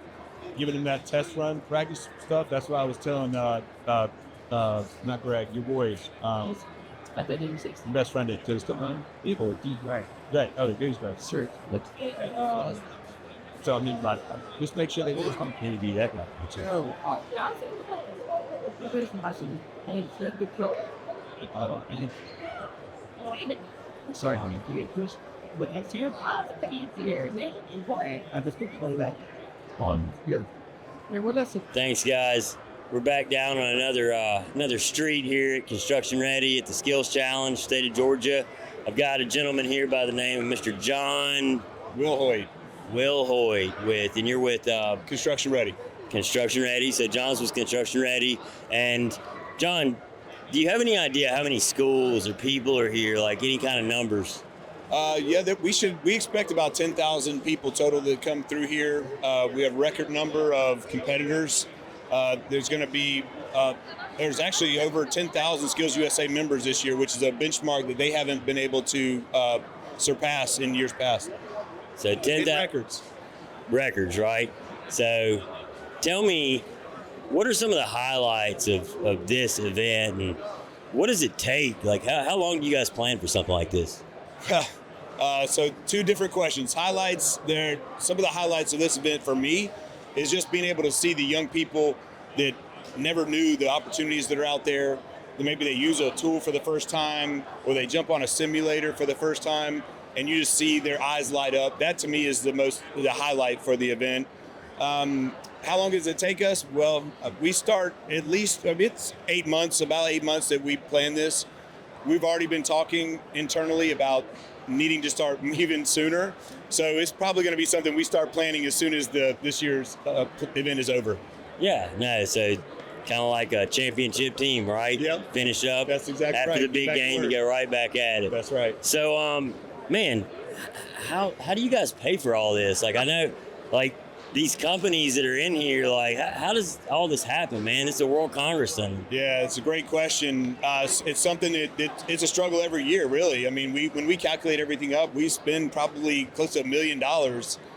giving them that test run practice stuff. That's what I was telling not Greg, your boys, best friend at Toast. People, right? Oh, the goose guy. sure. So I mean, like, just make sure they will come. Can you be that guy? Sorry, honey. Thanks, guys. We're back down on another street here at Construction Ready at the Skills Challenge, state of Georgia. I've got a gentleman here by the name of Mr. John Will Hoyt, and you're with Construction Ready. Construction Ready. So John's was Construction Ready. And John, do you have any idea how many schools or people are here? Like any kind of numbers? We expect about 10,000 people total to come through here. We have a record number of competitors. There's going to be there's actually over 10,000 Skills USA members this year, which is a benchmark that they haven't been able to surpass in years past. So 10,000 records, right? So tell me, what are some of the highlights of this event, and what does it take? Like, how long do you guys plan for something like this? So 2 different questions. Highlights, some of the highlights of this event for me is just being able to see the young people that never knew the opportunities that are out there. That maybe they use a tool for the first time, or they jump on a simulator for the first time, and you just see their eyes light up. That to me is the highlight for the event. How long does it take us? Well, we start at least, it's 8 months, about 8 months that we plan this. We've already been talking internally about needing to start even sooner. So it's probably going to be something we start planning as soon as this year's event is over. Yeah, no, so kind of like a championship team, right? Yep. Finish up. That's exactly right. After the big Back to game, work. to go right back at it. That's right. So, man, how do you guys pay for all this? Like, I know, like, these companies that are in here, like, how does all this happen, man? It's a World Congress Center. Yeah, it's a great question. It's something that it's a struggle every year, really. I mean, when we calculate everything up, we spend probably close to $1 million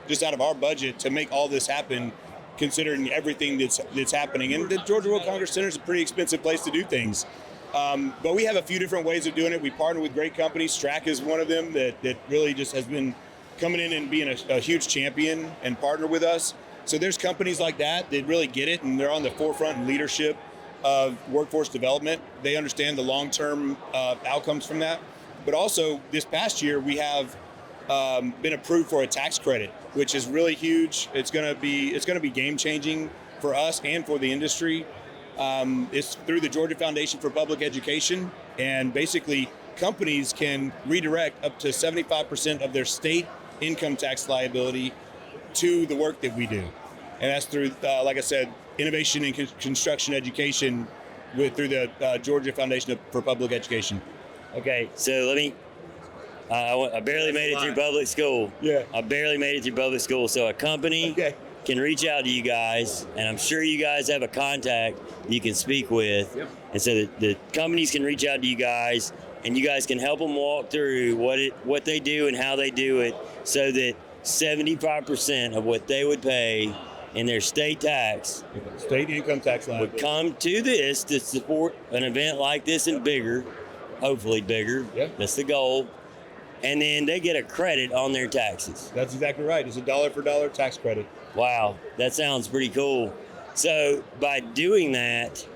just out of our budget to make all this happen, considering everything that's happening. And the Georgia World Congress Center is a pretty expensive place to do things. But we have a few different ways of doing it. We partner with great companies. Strack is one of them that really just has been coming in and being a huge champion and partner with us. So there's companies like that really get it, and they're on the forefront and leadership of workforce development. They understand the long-term outcomes from that. But also this past year, we have been approved for a tax credit, which is really huge. It's going to be game-changing for us and for the industry. It's through the Georgia Foundation for Public Education, and basically companies can redirect up to 75% of their state income tax liability to the work that we do. And that's through, like I said, innovation in construction education through the Georgia Foundation for Public Education. Okay, so let me, I barely made it through public school. Yeah. I barely made it through public school. So a company can reach out to you guys, and I'm sure you guys have a contact you can speak with. Yep. And so the companies can reach out to you guys, and you guys can help them walk through what they do and how they do it, so that 75% of what they would pay in their state tax State income tax would liability. come to this to support an event like this and bigger, hopefully bigger. Yep. That's the goal. And then they get a credit on their taxes. That's exactly right. It's a dollar for dollar tax credit. Wow, that sounds pretty cool. So by doing that,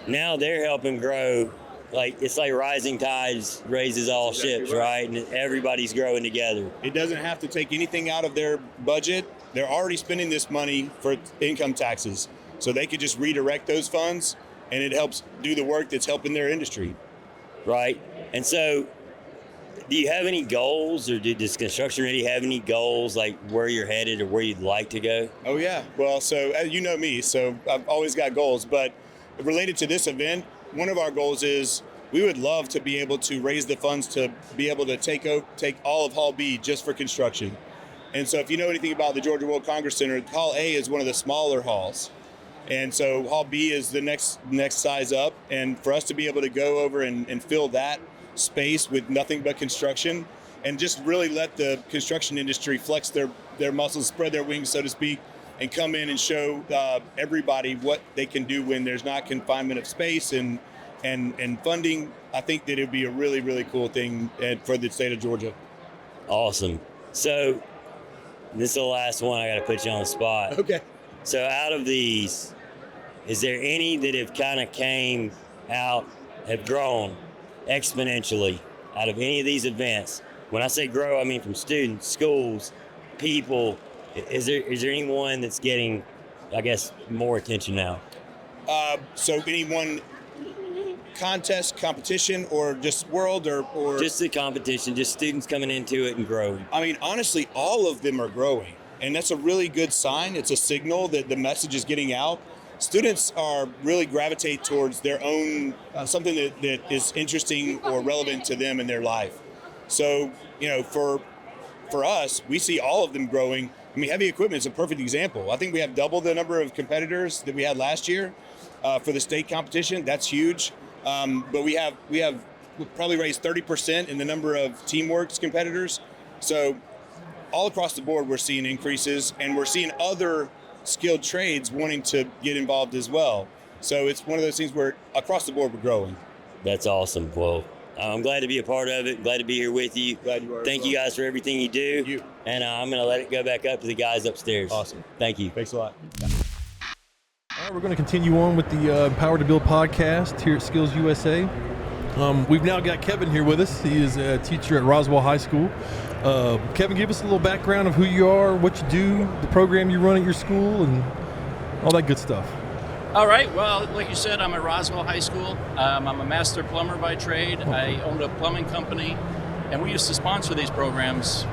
now they're helping grow. Like, it's like rising tides raises all Exactly ships, right. right? And everybody's growing together. It doesn't have to take anything out of their budget. They're already spending this money for income taxes. So they could just redirect those funds, and it helps do the work that's helping their industry. Right? And so, do you have any goals, or does Construction Ready have any goals, like where you're headed or where you'd like to go? Oh, yeah. Well, so you know me, so I've always got goals. But related to this event, one of our goals is we would love to be able to raise the funds to be able to take all of Hall B just for construction. And so if you know anything about the Georgia World Congress Center, Hall A is one of the smaller halls. And so Hall B is the next size up. And for us to be able to go over and fill that space with nothing but construction, and just really let the construction industry flex their muscles, spread their wings, so to speak, and come in and show everybody what they can do when there's not confinement of space and funding. I think that it would be a really, really cool thing for the state of Georgia. Awesome. So, this is the last one. I got to put you on the spot. Okay. So, out of these, is there any that have kind of came out, have grown exponentially out of any of these events? When I say grow, I mean from students, schools, people. Is there anyone that's getting, I guess, more attention now? So any one contest, competition, or just world, or Just the competition, just students coming into it and growing. I mean, honestly, all of them are growing, and that's a really good sign. It's a signal that the message is getting out. Students are really gravitate towards their own something that is interesting or relevant to them in their life. So, you know, for us, we see all of them growing. I mean, heavy equipment is a perfect example. I think we have double the number of competitors that we had last year for the state competition. That's huge. But we have probably raised 30% in the number of Teamworks competitors. So all across the board, we're seeing increases, and we're seeing other skilled trades wanting to get involved as well. So it's one of those things where across the board we're growing. That's awesome. Well, I'm glad to be a part of it. Glad to be here with you. Glad you are. Thank you guys for everything you do. Thank you. And I'm going to let it go back up to the guys upstairs. Awesome. Thank you. Thanks a lot. All right, we're going to continue on with the Empower to Build podcast here at Skills USA. We've now got Kevin here with us. He is a teacher at Roswell High School. Kevin, give us a little background of who you are, what you do, the program you run at your school, and all that good stuff. All right. Well, like you said, I'm at Roswell High School. I'm a master plumber by trade. I owned a plumbing company, and we used to sponsor these programs,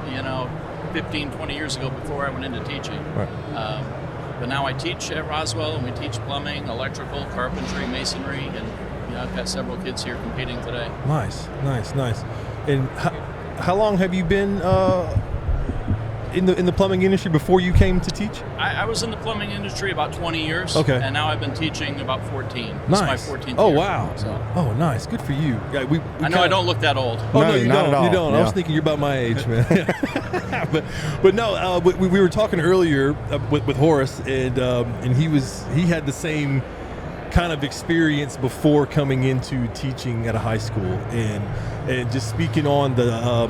15, 20 years ago before I went into teaching. Right. But now I teach at Roswell, and we teach plumbing, electrical, carpentry, masonry, and I've got several kids here competing today. Nice. And how long have you been in the plumbing industry before you came to teach? I was in the plumbing industry about 20 years. Okay. And now I've been teaching about 14. Nice. This is my 14th Oh, year. wow. So Oh, nice. Good for you. Yeah, we I know I don't look that old. Oh, No, no, you not don't. at all. You don't. I was Yeah. thinking you're about my age, man. but no, we were talking earlier with Horace, and he had the same kind of experience before coming into teaching at a high school, and just speaking on the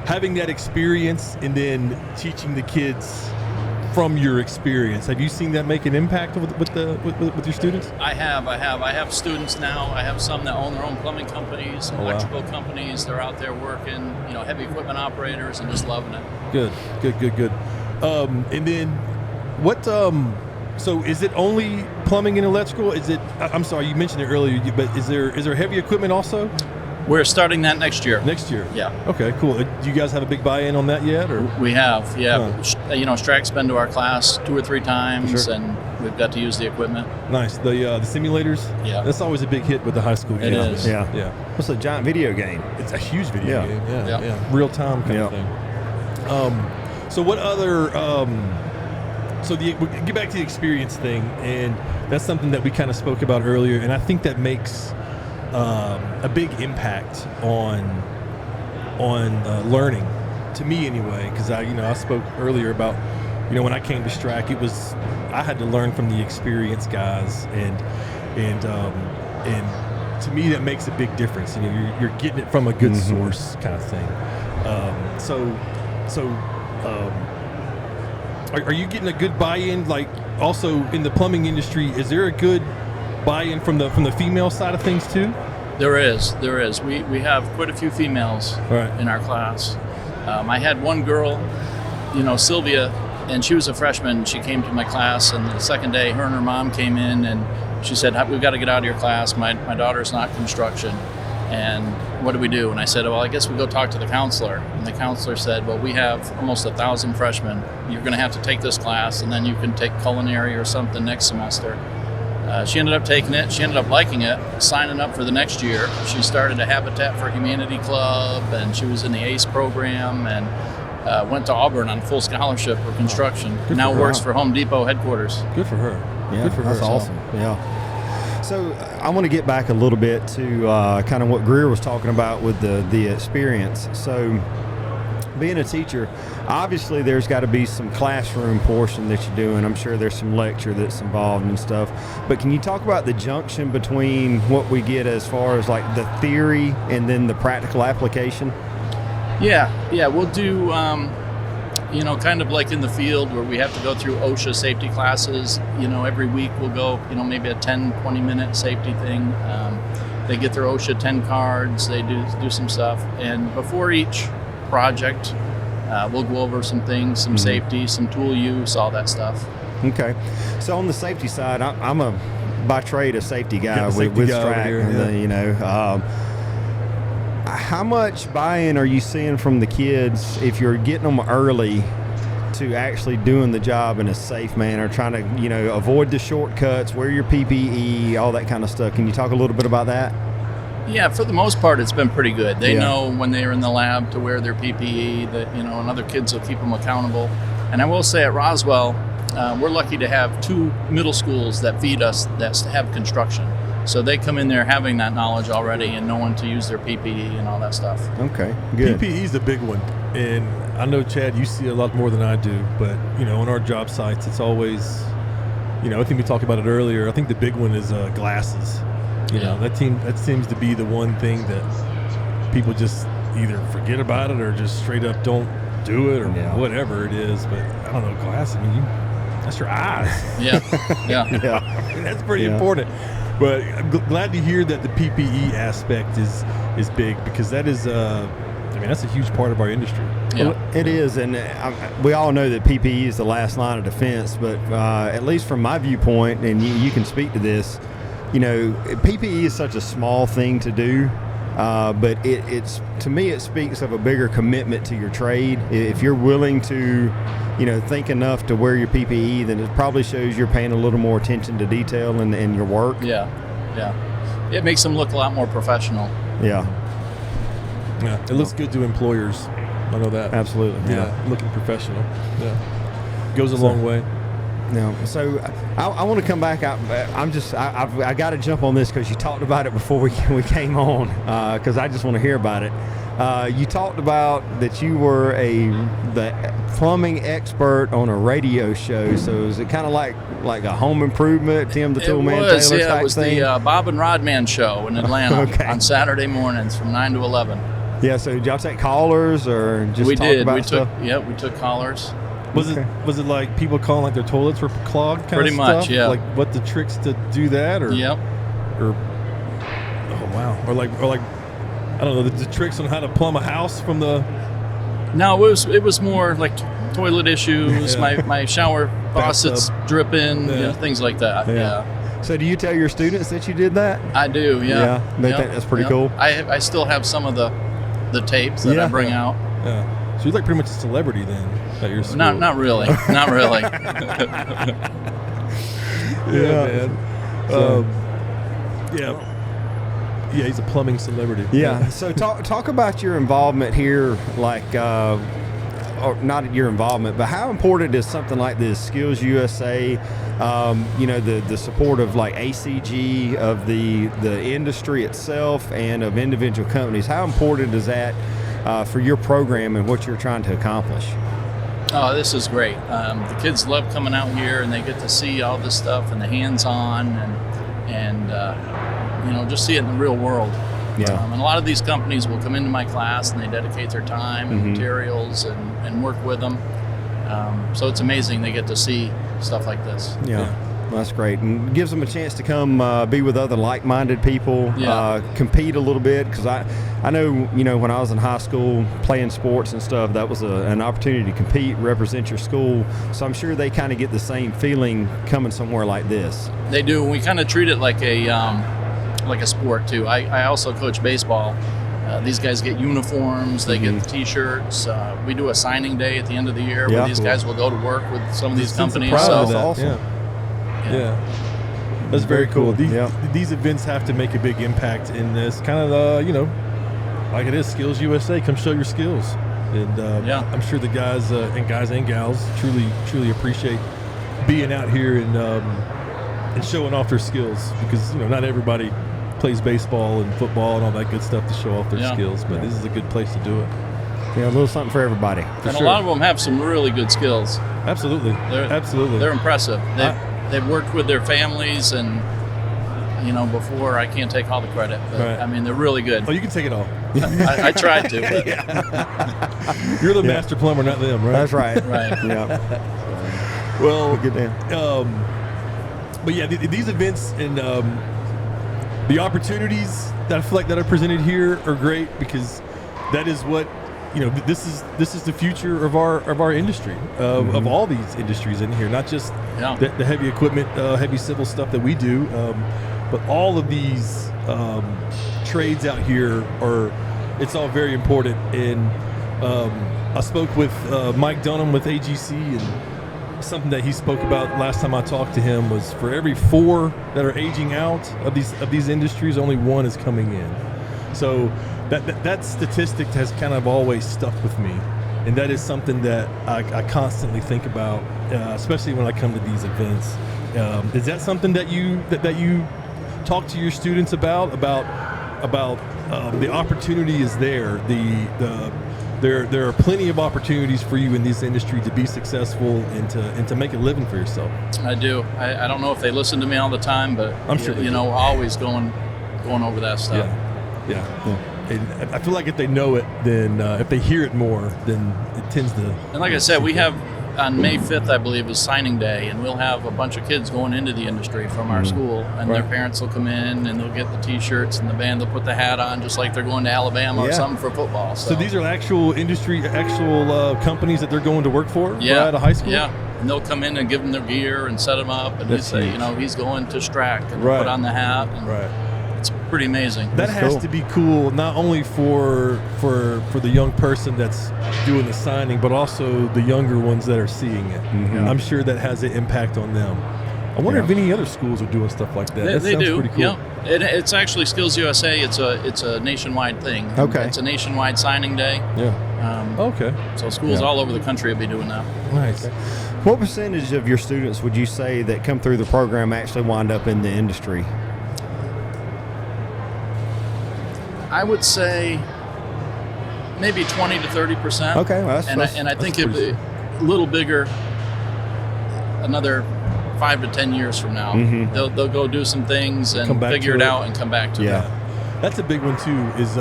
having that experience and then teaching the kids from your experience. Have you seen that make an impact with your students? I have students now. I have some that own their own plumbing companies, Oh, wow. electrical companies. They're out there working, heavy equipment operators and just loving it. Good. And then what? So is it only plumbing and electrical? Is it? I'm sorry, you mentioned it earlier, but is there heavy equipment also We're starting that next year. next year? Yeah, Okay, cool. Do you guys have a big buy-in on that yet, or? we have. Yeah, Huh. Strack's been to our class 2 or 3 times, Sure. and we've got to use the equipment. Nice. The simulators. Yeah. That's always a big hit with the high school It kids. is. Yeah. Yeah. What's a giant video game? It's a huge video Yeah. game. Yeah. Yeah. Real time kind of Yeah. thing. So what other we'll get back to the experience thing, and that's something that we kind of spoke about earlier, and I think that makes a big impact on learning, to me anyway, because I spoke earlier about, when I came to Strack, I had to learn from the experienced guys, and to me that makes a big difference. You're getting it from a good source kind of thing. Are you getting a good buy-in? Like, also in the plumbing industry, is there a good buy-in from the female side of things too? There is. We have quite a few females Right. in our class. I had one girl, Sylvia, and she was a freshman. She came to my class, and the second day, her and her mom came in, and she said, "We've got to get out of your class. My daughter's not construction, and what do we do?" And I said, "Well, I guess we go talk to the counselor." And the counselor said, "Well, we have almost 1,000 freshmen. You're going to have to take this class, and then you can take culinary or something next semester." She ended up taking it. She ended up liking it, signing up for the next year. She started a Habitat for Humanity club, and she was in the ACE program, and went to Auburn on full scholarship for construction. Now works for Home Depot headquarters. Good for her. Yeah, Good for her. that's awesome. Yeah. So I want to get back a little bit to kind of what Greer was talking about with the experience. So being a teacher, obviously there's got to be some classroom portion that you're doing. I'm sure there's some lecture that's involved and stuff. But can you talk about the junction between what we get as far as like the theory and then the practical application? Yeah, we'll do, kind of like in the field where we have to go through OSHA safety classes. Every week we'll go, maybe a 10, 20-minute safety thing. They get their OSHA 10 cards, they do some stuff. And before each project, we'll go over some things, some safety, some tool use, all that stuff. Okay. So on the safety side, I'm by trade a safety guy with Strack. How much buy-in are you seeing from the kids if you're getting them early to actually doing the job in a safe manner, trying to, avoid the shortcuts, wear your PPE, all that kind of stuff? Can you talk a little bit about that? Yeah, for the most part, it's been pretty good. They know when they're in the lab to wear their PPE, that, and other kids will keep them accountable. And I will say at Roswell, we're lucky to have 2 middle schools that feed us that have construction. So they come in there having that knowledge already and knowing to use their PPE and all that stuff. Okay, good. PPE is the big one. And I know, Chad, you see a lot more than I do. But, on our job sites, it's always, I think we talked about it earlier. I think the big one is glasses. That seems to be the one thing that people just either forget about it or just straight up don't do it or whatever it is. But I don't know, glasses, that's your eyes. Yeah. That's pretty important. But I'm glad to hear that the PPE aspect is big, because that is, that's a huge part of our industry. Yeah. Well, it is, and we all know that PPE is the last line of defense. But at least from my viewpoint, and you can speak to this, PPE is such a small thing to do, but it's to me it speaks of a bigger commitment to your trade. If you're willing to, think enough to wear your PPE, then it probably shows you're paying a little more attention to detail in your work. Yeah. It makes them look a lot more professional. Yeah, it looks good to employers. I know that. Absolutely. Yeah, looking professional. Yeah, goes a long way. No, so I want to come back. I got to jump on this because you talked about it before we came on, because I just want to hear about it. You talked about that you were the plumbing expert on a radio show. So is it kind of like a home improvement, Tim the Toolman Taylor type it was thing? the Bob and Rodman show in Atlanta Okay. on Saturday mornings from 9 to 11. Yeah. So did y'all take callers or just We talk did. about We stuff? we took callers. Was it like people calling like their toilets were clogged kind Pretty of much, stuff? yeah. Like what the tricks to do that, or Yep. or oh wow, or like I don't know the tricks on how to plumb a house from the. No, it was more like toilet issues. Yeah. My shower faucets dripping, Yeah. things like that. Yeah. So do you tell your students that you did that? I do. Yeah. They think that's pretty cool. I still have some of the tapes that I bring out. Yeah. So you're like pretty much a celebrity then at your school. Not really. Not really. Yeah, man. Yeah, he's a plumbing celebrity. Yeah. So talk about your involvement here. Like, or not your involvement, but how important is something like this, Skills USA, the support of like ACG, of the industry itself and of individual companies? How important is that for your program and what you're trying to accomplish? Oh, this is great. The kids love coming out here, and they get to see all this stuff and the hands-on and just see it in the real world. Yeah. And a lot of these companies will come into my class and they dedicate their time and materials and work with them. So it's amazing they get to see stuff like this. Yeah. That's great, and gives them a chance to come be with other like-minded people, compete a little bit. Because I know, when I was in high school playing sports and stuff, that was an opportunity to compete, represent your school. So I'm sure they kind of get the same feeling coming somewhere like this. They do. We kind of treat it like a sport too. I also coach baseball. These guys get uniforms, they get T-shirts. We do a signing day at the end of the year where these guys will go to work with some of these companies. That's awesome. Yeah. That's very cool. These events have to make a big impact in this kind of, like it is Skills USA. Come show your skills. And I'm sure the guys and gals truly appreciate being out here and showing off their skills, because, not everybody plays baseball and football and all that good stuff to show off their skills, but this is a good place to do it. Yeah, a little something for everybody. And a lot of them have some really good skills. Absolutely. They're impressive. They've worked with their families, and before, I can't take all the credit, but I mean, they're really good. Oh, you can take it all. I tried to, but you're the master plumber, not them, right? That's right. Right. Yeah. Well, good damn. But yeah, these events and the opportunities that I feel like that are presented here are great, because that is what this is the future of our industry, of all these industries in here, not just the heavy equipment, heavy civil stuff that we do, but all of these trades out here it's all very important. And I spoke with Mike Dunham with AGC, and something that he spoke about last time I talked to him was, for every 4 that are aging out of these industries, only 1 is coming in. So that statistic has kind of always stuck with me, and that is something that I constantly think about, especially when I come to these events. Is that something that you talk to your students about the opportunity is there? There are plenty of opportunities for you in this industry to be successful and to make a living for yourself. I do. I don't know if they listen to me all the time, but I'm sure always going over that stuff. Yeah. And I feel like if they know it, then if they hear it more, then it tends to. And like I said, we have on May 5th, I believe, is signing day, and we'll have a bunch of kids going into the industry from our school, and their parents will come in and they'll get the T-shirts, and the band will put the hat on just like they're going to Alabama or something for football. So these are actual companies that they're going to work for right out of high school? Yeah. And they'll come in and give them their gear and set them up, and they say, he's going to Strack, and they'll put on the hat. And it's pretty amazing. That has to be cool, not only for the young person that's doing the signing, but also the younger ones that are seeing it. I'm sure that has an impact on them. I wonder if any other schools are doing stuff like that. They do. Pretty cool. Yeah, it's actually Skills USA. It's a nationwide thing. Okay. It's a nationwide signing day. Yeah. Okay. So schools all over the country will be doing that. Nice. Okay. What percentage of your students would you say that come through the program actually wind up in the industry? I would say maybe 20 to 30%. Okay, well, and I think it'd be a little bigger another 5 to 10 years from now. They'll go do some things and figure it out and come back to it. That's a big one too, is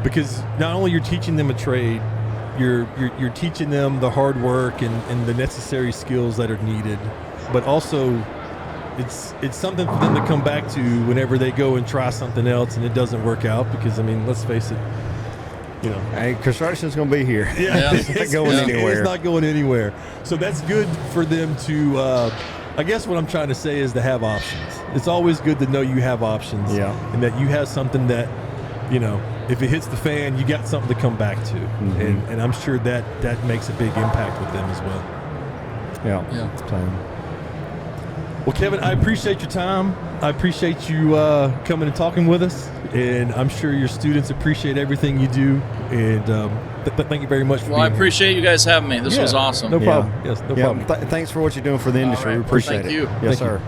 because not only you're teaching them a trade, you're teaching them the hard work and the necessary skills that are needed, but also it's something for them to come back to whenever they go and try something else and it doesn't work out, because I mean, let's face it, hey, construction's going to be here. It's not going anywhere. It's not going anywhere. So that's good for them to, I guess what I'm trying to say is to have options. It's always good to know you have options, and that you have something that, if it hits the fan, you got something to come back to. And I'm sure that makes a big impact with them as well. Yeah. Well, Kevin, I appreciate your time. I appreciate you coming and talking with us, and I'm sure your students appreciate everything you do. And thank you very much for Well, I being here. appreciate you guys having me. This was awesome. No problem. Yes, no Yeah. problem. Thanks for what you're doing for the industry. right. We appreciate Thank it. you. Yes, Thank you. sir.